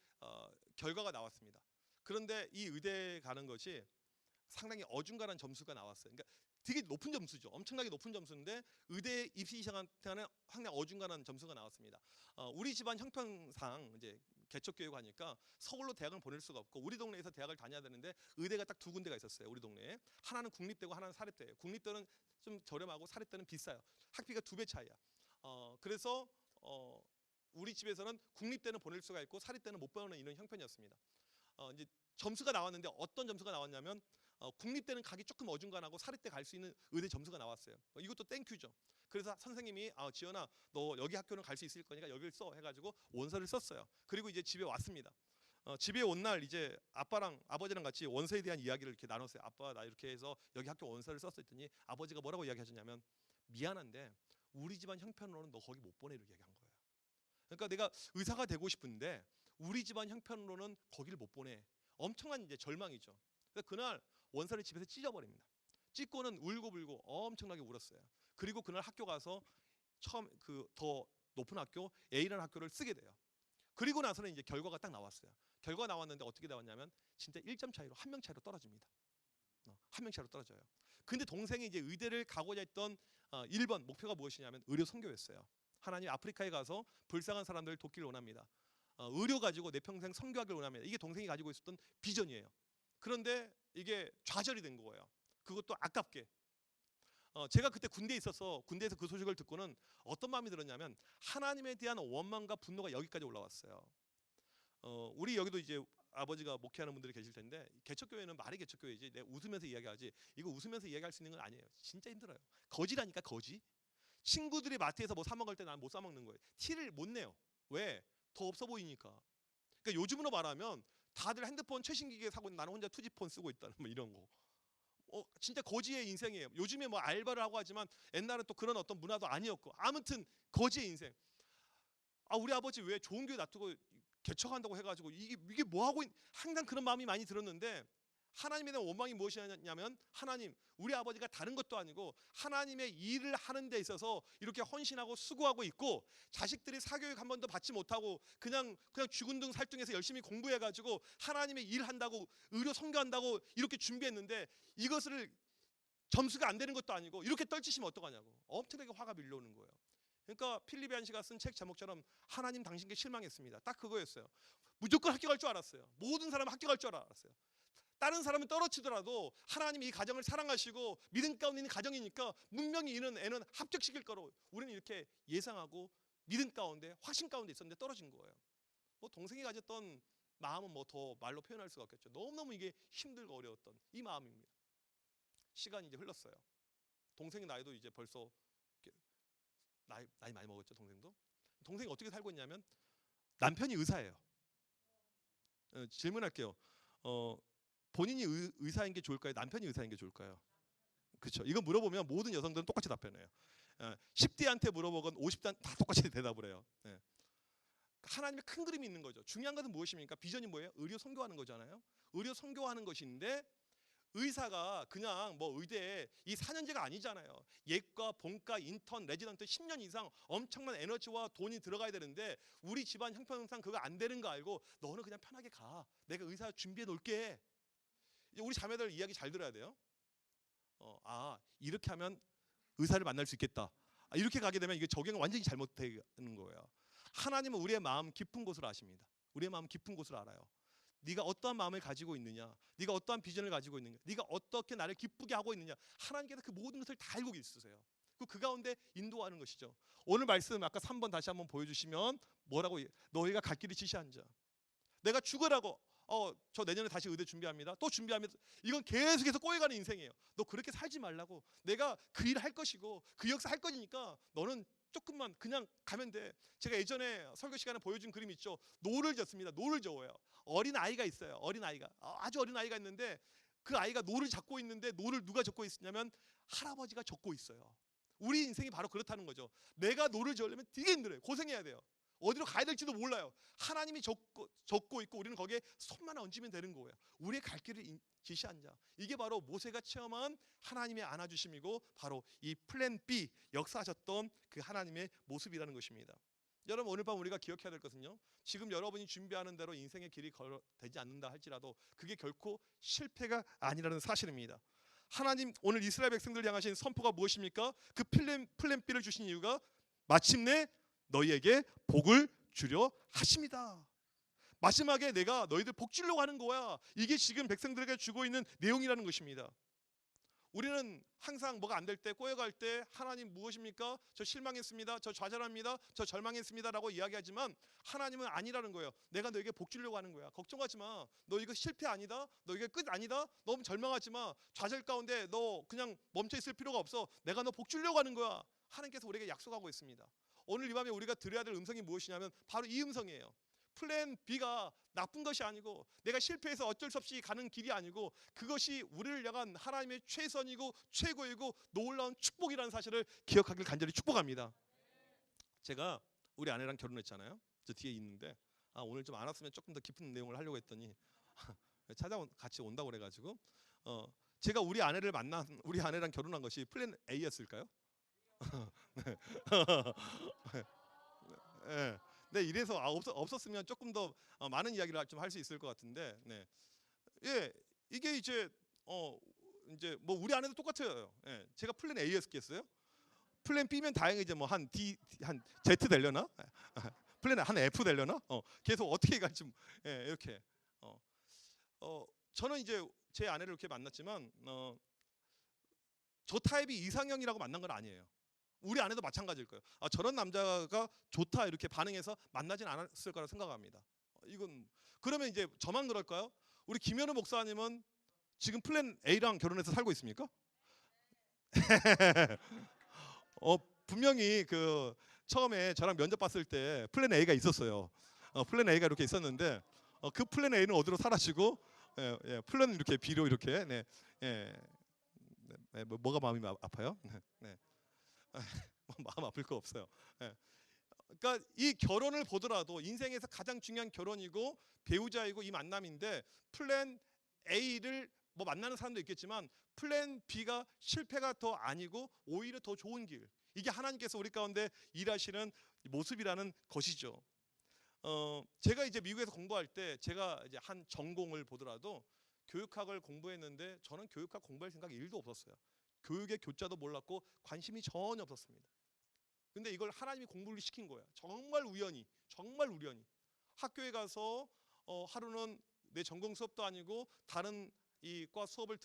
결과가 나왔습니다. 그런데 이 의대 가는 것이 상당히 어중간한 점수가 나왔어요. 그러니까 되게 높은 점수죠. 엄청나게 높은 점수인데 의대 입시 시장한테는 상당히 어중간한 점수가 나왔습니다. 우리 집안 형편상 이제 개척교육 하니까 서울로 대학을 보낼 수가 없고 우리 동네에서 대학을 다녀야 되는데 의대가 딱 2군데가 있었어요. 우리 동네에 하나는 국립대고 하나는 사립대예요. 국립대는 좀 저렴하고 사립대는 비싸요. 학비가 2배 차이야. 그래서 우리 집에서는 국립대는 보낼 수가 있고 사립대는 못 보내는 이런 형편이었습니다. 이제 점수가 나왔는데 어떤 점수가 나왔냐면 국립대는 가기 조금 어중간하고 사립대 갈 수 있는 의대 점수가 나왔어요. 이것도 땡큐죠. 그래서 선생님이 지연아 너 여기 학교는 갈 수 있을 거니까 여기를 써 해가지고 원서를 썼어요. 그리고 이제 집에 왔습니다. 집에 온 날 이제 아빠랑 아버지랑 같이 원서에 대한 이야기를 이렇게 나눴어요. 아빠 나 이렇게 해서 여기 학교 원서를 썼어 했더니 아버지가 뭐라고 이야기하셨냐면 미안한데 우리 집안 형편으로는 너 거기 못 보내 이렇게 얘기한 거예요. 그러니까 내가 의사가 되고 싶은데 우리 집안 형편으로는 거기를 못 보내. 엄청난 이제 절망이죠. 그래서 그날 원서를 집에서 찢어버립니다. 찢고는 울고불고 엄청나게 울었어요. 그리고 그날 학교 가서 처음 그 더 높은 학교 A라는 학교를 쓰게 돼요. 그리고 나서는 이제 결과가 딱 나왔어요. 결과 나왔는데 어떻게 나왔냐면 진짜 1점 차이로 한 명 차이로 떨어집니다. 한 명 차이로 떨어져요. 근데 동생이 이제 의대를 가고자 했던 1번 목표가 무엇이냐면 의료 선교였어요. 하나님 아프리카에 가서 불쌍한 사람들을 돕기를 원합니다. 의료 가지고 내 평생 선교하기를 원합니다. 이게 동생이 가지고 있었던 비전이에요. 그런데 이게 좌절이 된 거예요. 그것도 아깝게. 제가 그때 군대에 있어서 군대에서 그 소식을 듣고는 어떤 마음이 들었냐면 하나님에 대한 원망과 분노가 여기까지 올라왔어요. 우리 여기도 이제 아버지가 목회하는 분들이 계실 텐데 개척교회는 말이 개척교회지 내가 웃으면서 이야기하지 이거 웃으면서 이야기할 수 있는 건 아니에요. 진짜 힘들어요. 거지라니까 거지. 친구들이 마트에서 뭐 사 먹을 때 난 못 사 먹는 거예요. 티를 못 내요. 왜? 더 없어 보이니까. 그러니까 요즘으로 말하면 다들 핸드폰 최신 기계 사고 나는 혼자 투지폰 쓰고 있다는 뭐 이런 거. 진짜 거지의 인생이에요. 요즘에 뭐 알바를 하고 하지만 옛날은 또 그런 어떤 문화도 아니었고 아무튼 거지의 인생. 우리 아버지 왜 좋은 교회 놔두고 개척한다고 해가지고 이게 뭐 하고 항상 그런 마음이 많이 들었는데 하나님에 대한 원망이 무엇이냐면 하나님, 우리 아버지가 다른 것도 아니고 하나님의 일을 하는 데 있어서 이렇게 헌신하고 수고하고 있고 자식들이 사교육 한 번도 받지 못하고 그냥 죽은 둥 살둥해서 열심히 공부해가지고 하나님의 일 한다고 의료 선교한다고 이렇게 준비했는데 이것을 점수가 안 되는 것도 아니고 이렇게 떨치시면 어떡하냐고 엄청나게 화가 밀려오는 거예요. 그러니까 필립 얀시가 쓴 책 제목처럼 하나님 당신께 실망했습니다. 딱 그거였어요. 무조건 합격할 줄 알았어요. 모든 사람은 합격할 줄 알았어요. 다른 사람은 떨어지더라도 하나님이 이 가정을 사랑하시고 믿음 가운데 있는 가정이니까 분명히 이는 애는 합격시킬 거로 우리는 이렇게 예상하고 믿음 가운데 확신 가운데 있었는데 떨어진 거예요. 뭐 동생이 가졌던 마음은 뭐 더 말로 표현할 수가 없겠죠. 너무너무 이게 힘들고 어려웠던 이 마음입니다. 시간이 이제 흘렀어요. 동생의 나이도 이제 벌써 나이 많이 먹었죠. 동생이 어떻게 살고 있냐면 남편이 의사예요. 질문할게요. 본인이 의사인 게 좋을까요? 남편이 의사인 게 좋을까요? 그렇죠. 이거 물어보면 모든 여성들은 똑같이 답변해요. 10대한테 물어보건 50대한테 다 똑같이 대답을 해요. 하나님의 큰 그림이 있는 거죠. 중요한 것은 무엇입니까? 비전이 뭐예요? 의료 선교하는 거잖아요. 의료 선교하는 것인데 의사가 그냥 뭐 의대에 이 4년제가 아니잖아요. 예과, 본과, 인턴, 레지던트 10년 이상 엄청난 에너지와 돈이 들어가야 되는데 우리 집안 형편상 그거 안 되는 거 알고 너는 그냥 편하게 가. 내가 의사 준비해 놓을게. 이제 우리 자매들 이야기 잘 들어야 돼요. 이렇게 하면 의사를 만날 수 있겠다. 이렇게 가게 되면 이게 적용을 완전히 잘못되는 거예요. 하나님은 우리의 마음 깊은 곳을 아십니다. 우리의 마음 깊은 곳을 알아요. 네가 어떠한 마음을 가지고 있느냐, 네가 어떠한 비전을 가지고 있느냐, 네가 어떻게 나를 기쁘게 하고 있느냐, 하나님께서 그 모든 것을 다 알고 있으세요. 그 가운데 인도하는 것이죠. 오늘 말씀 아까 3번 다시 한번 보여주시면 뭐라고 너희가 갈 길이 지시한자. 내가 죽으라고 저 내년에 다시 의대 준비합니다. 또 준비하면서 이건 계속해서 꼬여가는 인생이에요. 너 그렇게 살지 말라고. 내가 그 일을 할 것이고 그 역사 할 거니까 너는 조금만 그냥 가면 돼. 제가 예전에 설교 시간에 보여준 그림 있죠. 노를 젓습니다. 노를 저어요. 어린 아이가 있어요. 어린 아이가 아주 어린 아이가 있는데 그 아이가 노를 잡고 있는데 노를 누가 젓고 있냐면 할아버지가 젓고 있어요. 우리 인생이 바로 그렇다는 거죠. 내가 노를 저으려면 되게 힘들어요. 고생해야 돼요. 어디로 가야 될지도 몰라요. 하나님이 적고 있고 우리는 거기에 손만 얹으면 되는 거예요. 우리의 갈 길을 지시한 자. 이게 바로 모세가 체험한 하나님의 안아주심이고 바로 이 플랜 B 역사하셨던 그 하나님의 모습이라는 것입니다. 여러분 오늘 밤 우리가 기억해야 될 것은요. 지금 여러분이 준비하는 대로 인생의 길이 되지 않는다 할지라도 그게 결코 실패가 아니라는 사실입니다. 하나님 오늘 이스라엘 백성들 향하신 선포가 무엇입니까? 그 플랜 B를 주신 이유가 마침내 너희에게 복을 주려 하십니다. 마지막에 내가 너희들 복 주려고 하는 거야. 이게 지금 백성들에게 주고 있는 내용이라는 것입니다. 우리는 항상 뭐가 안 될 때 꼬여갈 때 하나님 무엇입니까? 저 실망했습니다. 저 좌절합니다. 저 절망했습니다 라고 이야기하지만 하나님은 아니라는 거예요. 내가 너에게 복 주려고 하는 거야. 걱정하지 마. 너 이거 실패 아니다. 너 이게 끝 아니다. 너무 절망하지 마. 좌절 가운데 너 그냥 멈춰 있을 필요가 없어. 내가 너 복 주려고 하는 거야. 하나님께서 우리에게 약속하고 있습니다. 오늘 이 밤에 우리가 들어야 될 음성이 무엇이냐면 바로 이 음성이에요. 플랜 B가 나쁜 것이 아니고 내가 실패해서 어쩔 수 없이 가는 길이 아니고 그것이 우리를 향한 하나님의 최선이고 최고이고 놀라운 축복이라는 사실을 기억하길 간절히 축복합니다. 제가 우리 아내랑 결혼했잖아요. 저 뒤에 있는데 오늘 좀 안 왔으면 조금 더 깊은 내용을 하려고 했더니 같이 온다고 그래가지고 제가 우리 아내랑 결혼한 것이 플랜 A였을까요? 네. 네, 이래서 없었으면 조금 더 많은 이야기를 좀 할 수 있을 것 같은데, 네, 예, 이게 이제 뭐 우리 아내도 똑같아요. 예, 제가 플랜 A였겠어요? 플랜 B면 다행이지 뭐 한 Z 되려나? 플랜 한 F 되려나? 계속 어떻게 갈지 이렇게. 저는 이제 제 아내를 이렇게 만났지만 저 타입이 이상형이라고 만난 건 아니에요. 우리 아내도 마찬가지일 거예요. 저런 남자가 좋다 이렇게 반응해서 만나진 않았을 거라 생각합니다. 이건 그러면 이제 저만 그럴까요? 우리 김현우 목사님은 지금 플랜 A랑 결혼해서 살고 있습니까? 분명히 그 처음에 저랑 면접 봤을 때 플랜 A가 있었어요. 플랜 A가 이렇게 있었는데 그 플랜 A는 어디로 사라지고 플랜 이렇게 B로 이렇게 뭐가 마음이 아파요? 네. 마음 아플 거 없어요. 그러니까 이 결혼을 보더라도 인생에서 가장 중요한 결혼이고 배우자이고 이 만남인데 플랜 A를 뭐 만나는 사람도 있겠지만 플랜 B가 실패가 더 아니고 오히려 더 좋은 길. 이게 하나님께서 우리 가운데 일하시는 모습이라는 것이죠. 제가 이제 미국에서 공부할 때 제가 이제 한 전공을 보더라도 교육학을 공부했는데 저는 교육학 공부할 생각이 1도 없었어요. 교육의 교자도 몰랐고 관심이 전혀 없었습니다. 근데 이걸 하나님이 공부를 시킨 거예요. 정말 우연히, 정말 우연히. 학교에 가서 하루는 내 전공 수업도 아니고 다른 이 과 수업을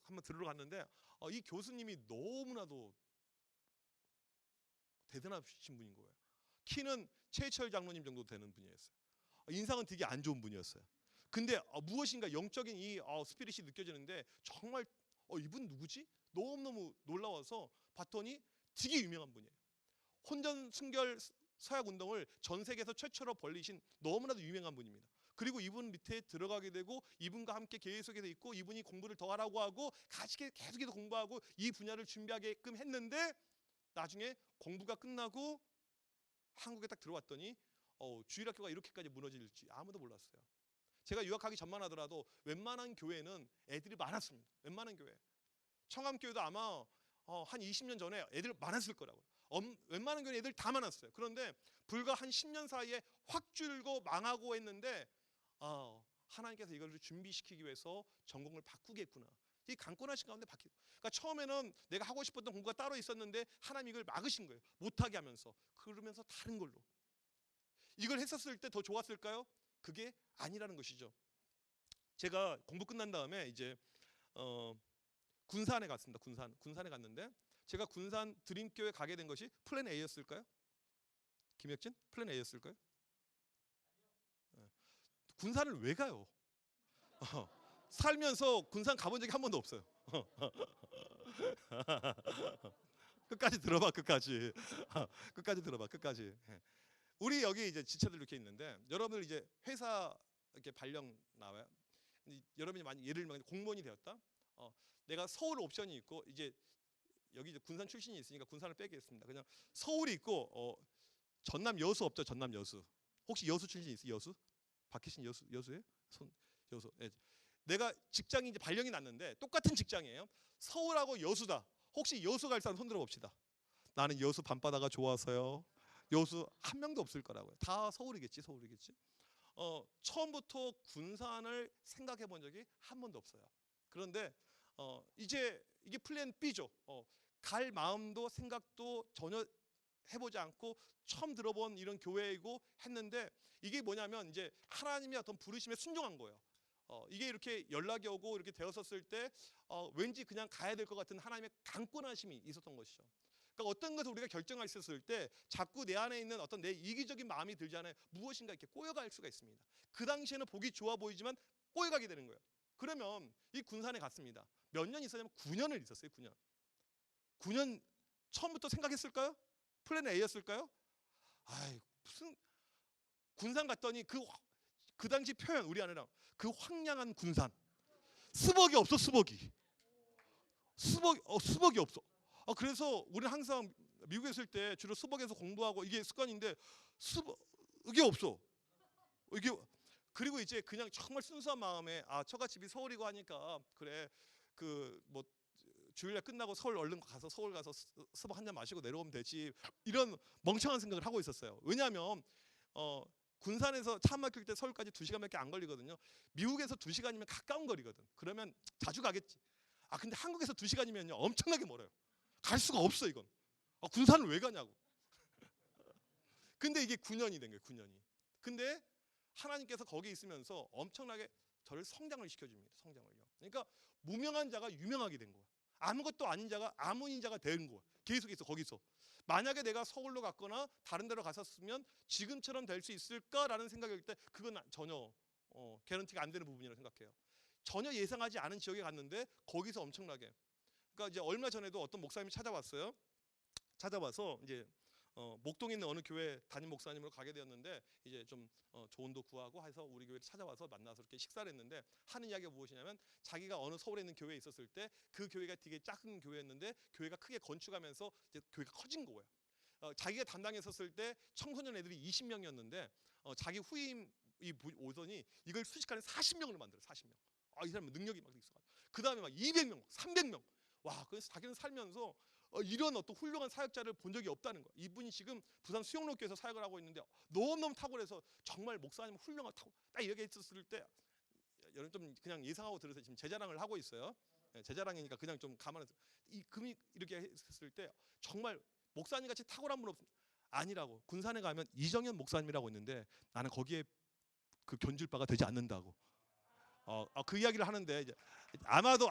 한번 들으러 갔는데 이 교수님이 너무나도 대단하신 분인 거예요. 키는 최철 장로님 정도 되는 분이었어요. 인상은 되게 안 좋은 분이었어요. 근데 무엇인가 영적인 이 스피릿이 느껴지는데 정말 이분 누구지? 너무너무 놀라워서 봤더니 되게 유명한 분이에요. 혼전 순결 서약 운동을 전 세계에서 최초로 벌리신 너무나도 유명한 분입니다. 그리고 이분 밑에 들어가게 되고 이분과 함께 계속해서 있고 이분이 공부를 더 하라고 하고 같이 계속해서 공부하고 이 분야를 준비하게끔 했는데 나중에 공부가 끝나고 한국에 딱 들어왔더니 주일학교가 이렇게까지 무너질지 아무도 몰랐어요. 제가 유학하기 전만 하더라도 웬만한 교회는 애들이 많았습니다. 웬만한 교회. 청암교회도 아마 한 20년 전에 애들 많았을 거라고요. 웬만한 교회 애들 다 많았어요. 그런데 불과 한 10년 사이에 확 줄고 망하고 했는데 하나님께서 이걸 준비시키기 위해서 전공을 바꾸겠구나. 이 강권하신 가운데 바뀌고. 그러니까 처음에는 내가 하고 싶었던 공부가 따로 있었는데 하나님 이걸 막으신 거예요. 못하게 하면서. 그러면서 다른 걸로. 이걸 했었을 때 더 좋았을까요? 그게 아니라는 것이죠. 제가 공부 끝난 다음에 이제 군산에 갔습니다. 군산에 갔는데 제가 군산 드림교회 가게 된 것이 플랜 A였을까요? 김혁진? 플랜 A였을까요? 군산을 왜 가요? 살면서 군산 가본 적이 한 번도 없어요. 끝까지 들어봐, 끝까지. 끝까지 들어봐, 끝까지. 우리 여기 이제 지체들 이렇게 있는데 여러분들 이제 회사 이렇게 발령 나와요. 여러분이 만약 예를 들면 공무원이 되었다. 내가 서울 옵션이 있고 이제 여기 이제 군산 출신이 있으니까 군산을 빼겠습니다. 그냥 서울이 있고 전남 여수 없죠? 전남 여수. 혹시 여수 출신 있어요? 여수? 박희신 여수예요? 여수. 네. 내가 직장이 이제 발령이 났는데 똑같은 직장이에요. 서울하고 여수다. 혹시 여수 갈 사람 손 들어 봅시다. 나는 여수 밤바다가 좋아서요. 여수 한 명도 없을 거라고요. 다 서울이겠지. 처음부터 군산을 생각해 본 적이 한 번도 없어요. 그런데 이제 이게 플랜 B죠. 갈 마음도 생각도 전혀 해보지 않고 처음 들어본 이런 교회이고 했는데 이게 뭐냐면 이제 하나님의 어떤 부르심에 순종한 거예요. 이게 이렇게 연락이 오고 이렇게 되었었을 때 왠지 그냥 가야 될 것 같은 하나님의 강권하심이 있었던 것이죠. 그러니까 어떤 것을 우리가 결정했었을 때 자꾸 내 안에 있는 어떤 내 이기적인 마음이 들잖아요. 무엇인가 이렇게 꼬여갈 수가 있습니다. 그 당시에는 보기 좋아 보이지만 꼬여가게 되는 거예요. 그러면 이 군산에 갔습니다. 몇 년 있었냐면 9년을 있었어요. 9년 처음부터 생각했을까요? 플랜 A였을까요? 무슨 군산 갔더니 그 당시 표현 우리 아내랑 그 황량한 군산 스벅이 없어. 스벅이 없어. 그래서 우리는 항상 미국에 있을 때 주로 스벅에서 공부하고 이게 습관인데 스벅이 없어. 그리고 이제 그냥 정말 순수한 마음에 처갓집이 서울이고 하니까 그래 그 뭐 주일날 끝나고 얼른 가서 서울 가서 스벅 한 잔 마시고 내려오면 되지 이런 멍청한 생각을 하고 있었어요. 왜냐하면 군산에서 차 막힐 때 서울까지 2시간밖에 안 걸리거든요. 미국에서 2시간이면 가까운 거리거든. 그러면 자주 가겠지. 근데 한국에서 2시간이면요 엄청나게 멀어요. 갈 수가 없어 이건. 군산을 왜 가냐고. 근데 이게 9년이 된 거예요. 9년이. 근데 하나님께서 거기 있으면서 엄청나게 저를 성장을 시켜줍니다. 성장을요. 그러니까 무명한 자가 유명하게 된 거야. 아무것도 아닌 자가 아무인 자가 된 거야. 계속해서 거기서. 만약에 내가 서울로 갔거나 다른 데로 갔었으면 지금처럼 될 수 있을까라는 생각일 때 그건 전혀 개런티가 안 되는 부분이라고 생각해요. 전혀 예상하지 않은 지역에 갔는데 거기서 엄청나게. 그러니까 이제 얼마 전에도 어떤 목사님이 찾아와서 이제 목동에 있는 어느 교회 담임 목사님으로 가게 되었는데 이제 좀 조언도 구하고 해서 우리 교회를 찾아와서 만나서 이렇게 식사를 했는데 하는 이야기가 무엇이냐면 자기가 어느 서울에 있는 교회에 있었을 때 그 교회가 되게 작은 교회였는데 교회가 크게 건축하면서 이제 교회가 커진 거예요. 자기가 담당했었을 때 청소년 애들이 20명이었는데 자기 후임이 오더니 이걸 순식간에 40명으로 만들어. 40명. 이 사람은 능력이 막 있어. 그 다음에 막 200명, 300명. 와, 그래서 자기는 살면서 이런 어떤 훌륭한 사역자를 본 적이 없다는 거야. 이분이 지금 부산 수영로교에서 사역을 하고 있는데 너무너무 탁월해서 정말 목사님 훌륭하다고 딱 이렇게 했을 때 여러분 좀 그냥 예상하고 들으세요. 지금 제 자랑을 하고 있어요. 제 자랑이니까 그냥 좀 가만히 이 금이 이렇게 했을 때 정말 목사님 같이 탁월한 분 없습니다. 아니라고. 군산에 가면 이정현 목사님이라고 있는데 나는 거기에 그 견줄 바가 되지 않는다고. 그 이야기를 하는데 이제 아마도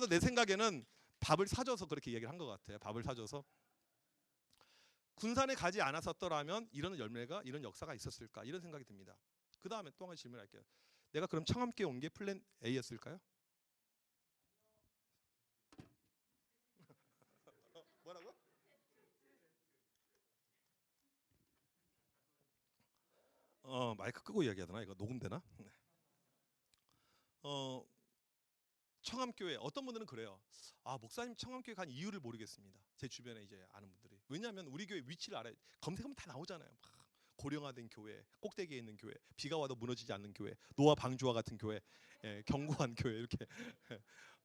내 생각에는 밥을 사줘서 그렇게 얘기를 한 것 같아요. 밥을 사줘서. 군산에 가지 않았었더라면 이런 열매가 이런 역사가 있었을까 이런 생각이 듭니다. 그 다음에 또 한 가지 질문할게요. 내가 그럼 청함교회 온 게 플랜 A였을까요? 뭐라고? 마이크 끄고 이야기하더나 이거 녹음되나? 네. 청함교회 어떤 분들은 그래요. 목사님 청함교회 간 이유를 모르겠습니다. 제 주변에 이제 아는 분들이. 왜냐하면 우리 교회 위치를 알아요. 검색하면 다 나오잖아요. 막 고령화된 교회, 꼭대기에 있는 교회, 비가 와도 무너지지 않는 교회, 노아 방주와 같은 교회, 견고한 교회 이렇게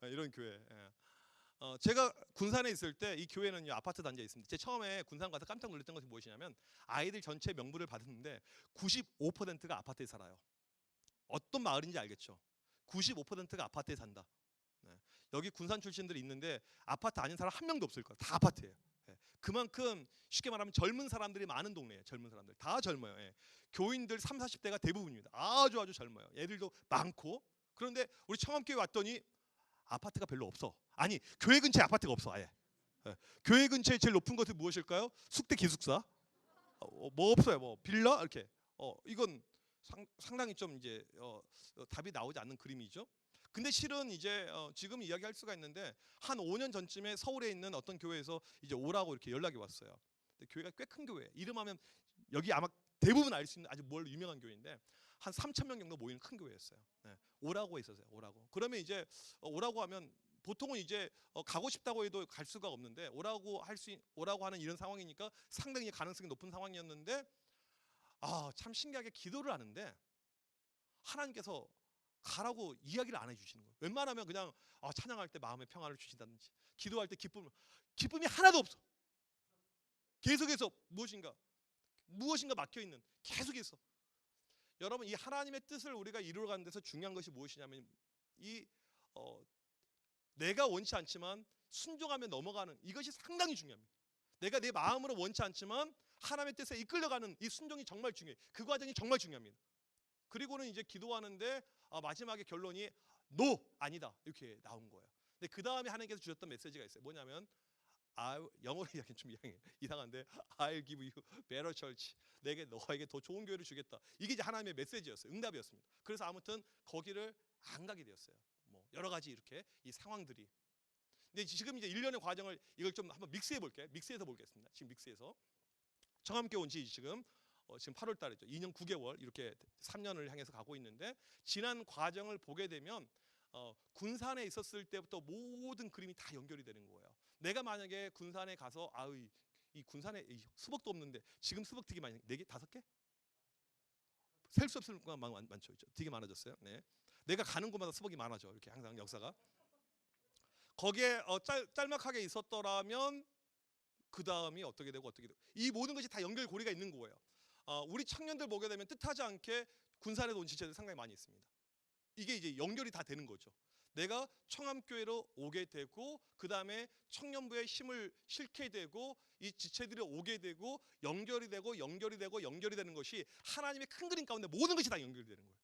이런 교회. 제가 군산에 있을 때 이 교회는요 아파트 단지에 있습니다. 제가 처음에 군산 가서 깜짝 놀랐던 것이 무엇이냐면 아이들 전체 명부를 받았는데 95%가 아파트에 살아요. 어떤 마을인지 알겠죠? 95%가 아파트에 산다. 네. 여기 군산 출신들이 있는데 아파트 아닌 사람 한 명도 없을 거예요. 다 아파트예요. 그만큼 쉽게 말하면 젊은 사람들이 많은 동네예요. 젊은 사람들 다 젊어요. 교인들 3, 40대가 대부분입니다. 아주 젊어요. 애들도 많고. 그런데 우리 청함교회 왔더니 아파트가 별로 없어. 아니 교회 근처에 아파트가 없어 아예. 교회 근처에 제일 높은 것이 무엇일까요? 숙대 기숙사. 뭐 없어요. 뭐 빌라 이렇게. 이건 상당히 좀 이제 답이 나오지 않는 그림이죠. 근데 실은 이제 지금 이야기할 수가 있는데 한 5년 전쯤에 서울에 있는 어떤 교회에서 이제 오라고 이렇게 연락이 왔어요. 근데 교회가 꽤 큰 교회. 이름하면 여기 아마 대부분 알 수 있는 아주 뭘 유명한 교회인데 한 3,000명 정도 모이는 큰 교회였어요. 오라고 했었어요. 오라고. 그러면 이제 오라고 하면 보통은 이제 가고 싶다고 해도 갈 수가 없는데 오라고 하는 이런 상황이니까 상당히 가능성이 높은 상황이었는데 참 신기하게 기도를 하는데 하나님께서 가라고 이야기를 안 해주시는 거예요. 웬만하면 그냥 찬양할 때 마음의 평안을 주신다든지 기도할 때 기쁨이 하나도 없어. 계속해서 무엇인가 막혀있는 계속해서. 여러분 이 하나님의 뜻을 우리가 이루어가는 데서 중요한 것이 무엇이냐면 내가 원치 않지만 순종하며 넘어가는 이것이 상당히 중요합니다. 내가 내 마음으로 원치 않지만 하나님의 뜻에 이끌려가는 이 순종이 정말 중요해요. 그 과정이 정말 중요합니다. 그리고는 이제 기도하는데 마지막에 결론이 no 아니다 이렇게 나온 거예요. 근데 그 다음에 하나님께서 주셨던 메시지가 있어요. 뭐냐면 영어로 이야기는 좀 이상한데 I'll give you better church. 너에게 더 좋은 교회를 주겠다. 이게 이제 하나님의 메시지였어요. 응답이었습니다. 그래서 아무튼 거기를 안 가게 되었어요. 뭐 여러 가지 이렇게 이 상황들이. 근데 지금 이제 1년의 과정을 이걸 좀 한번 믹스해 볼게요. 믹스해서 보겠습니다. 지금 믹스해서 청함교회 온 지 지금 8월 달이죠. 2년 9개월 이렇게 3년을 향해서 가고 있는데 지난 과정을 보게 되면 군산에 있었을 때부터 모든 그림이 다 연결이 되는 거예요. 내가 만약에 군산에 가서 이 군산에 수박도 없는데 지금 수박 되게 많이 4개, 5개? 셀 수 없을 것만 많죠. 되게 많아졌어요. 네. 내가 가는 곳마다 수박이 많아져. 이렇게 항상 역사가. 거기에 짤막하게 있었더라면 그 다음이 어떻게 되고 이 모든 것이 다 연결고리가 있는 거예요. 우리 청년들 보게 되면 뜻하지 않게 군산에 온 지체들 상당히 많이 있습니다. 이게 이제 연결이 다 되는 거죠. 내가 청함교회로 오게 되고 그 다음에 청년부의 힘을 실게 되고 이 지체들이 오게 되고 연결이 되는 것이 하나님의 큰 그림 가운데 모든 것이 다 연결이 되는 거예요.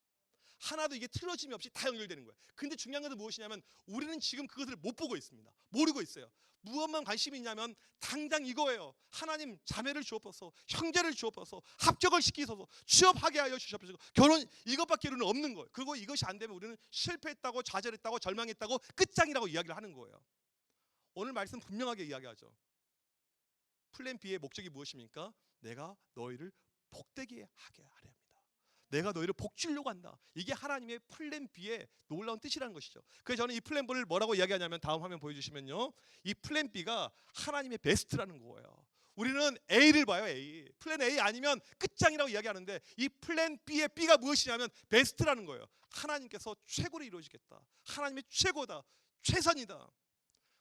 하나도 이게 틀어짐이 없이 다 연결되는 거예요. 근데 중요한 것은 무엇이냐면 우리는 지금 그것을 못 보고 있습니다. 모르고 있어요. 무엇만 관심이 있냐면 당장 이거예요. 하나님 자매를 주옵소서, 형제를 주옵소서, 합격을 시키소서, 취업하게 하여 주시옵소서. 결혼 이것밖에 우리는 없는 거예요. 그리고 이것이 안 되면 우리는 실패했다고 좌절했다고 절망했다고 끝장이라고 이야기를 하는 거예요. 오늘 말씀 분명하게 이야기하죠. 플랜 B의 목적이 무엇입니까? 내가 너희를 복되게 하게 하려 합니다. 내가 너희를 복 주려고 한다. 이게 하나님의 플랜 B의 놀라운 뜻이라는 것이죠. 그래서 저는 이 플랜 B를 뭐라고 이야기하냐면 다음 화면 보여주시면요. 이 플랜 B가 하나님의 베스트라는 거예요. 우리는 A를 봐요. A. 플랜 A 아니면 끝장이라고 이야기하는데 이 플랜 B의 B가 무엇이냐면 베스트라는 거예요. 하나님께서 최고로 이루어지겠다. 하나님의 최고다. 최선이다.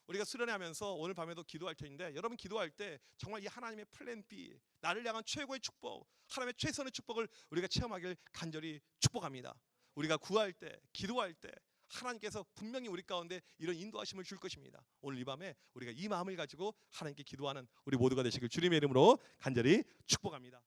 우리가 수련회하면서 오늘 밤에도 기도할 텐데 여러분 기도할 때 정말 이 하나님의 플랜 B, 나를 향한 최고의 축복, 하나님의 최선의 축복을 우리가 체험하길 간절히 축복합니다. 우리가 구할 때, 기도할 때 하나님께서 분명히 우리 가운데 이런 인도하심을 줄 것입니다. 오늘 이 밤에 우리가 이 마음을 가지고 하나님께 기도하는 우리 모두가 되시길 주님의 이름으로 간절히 축복합니다.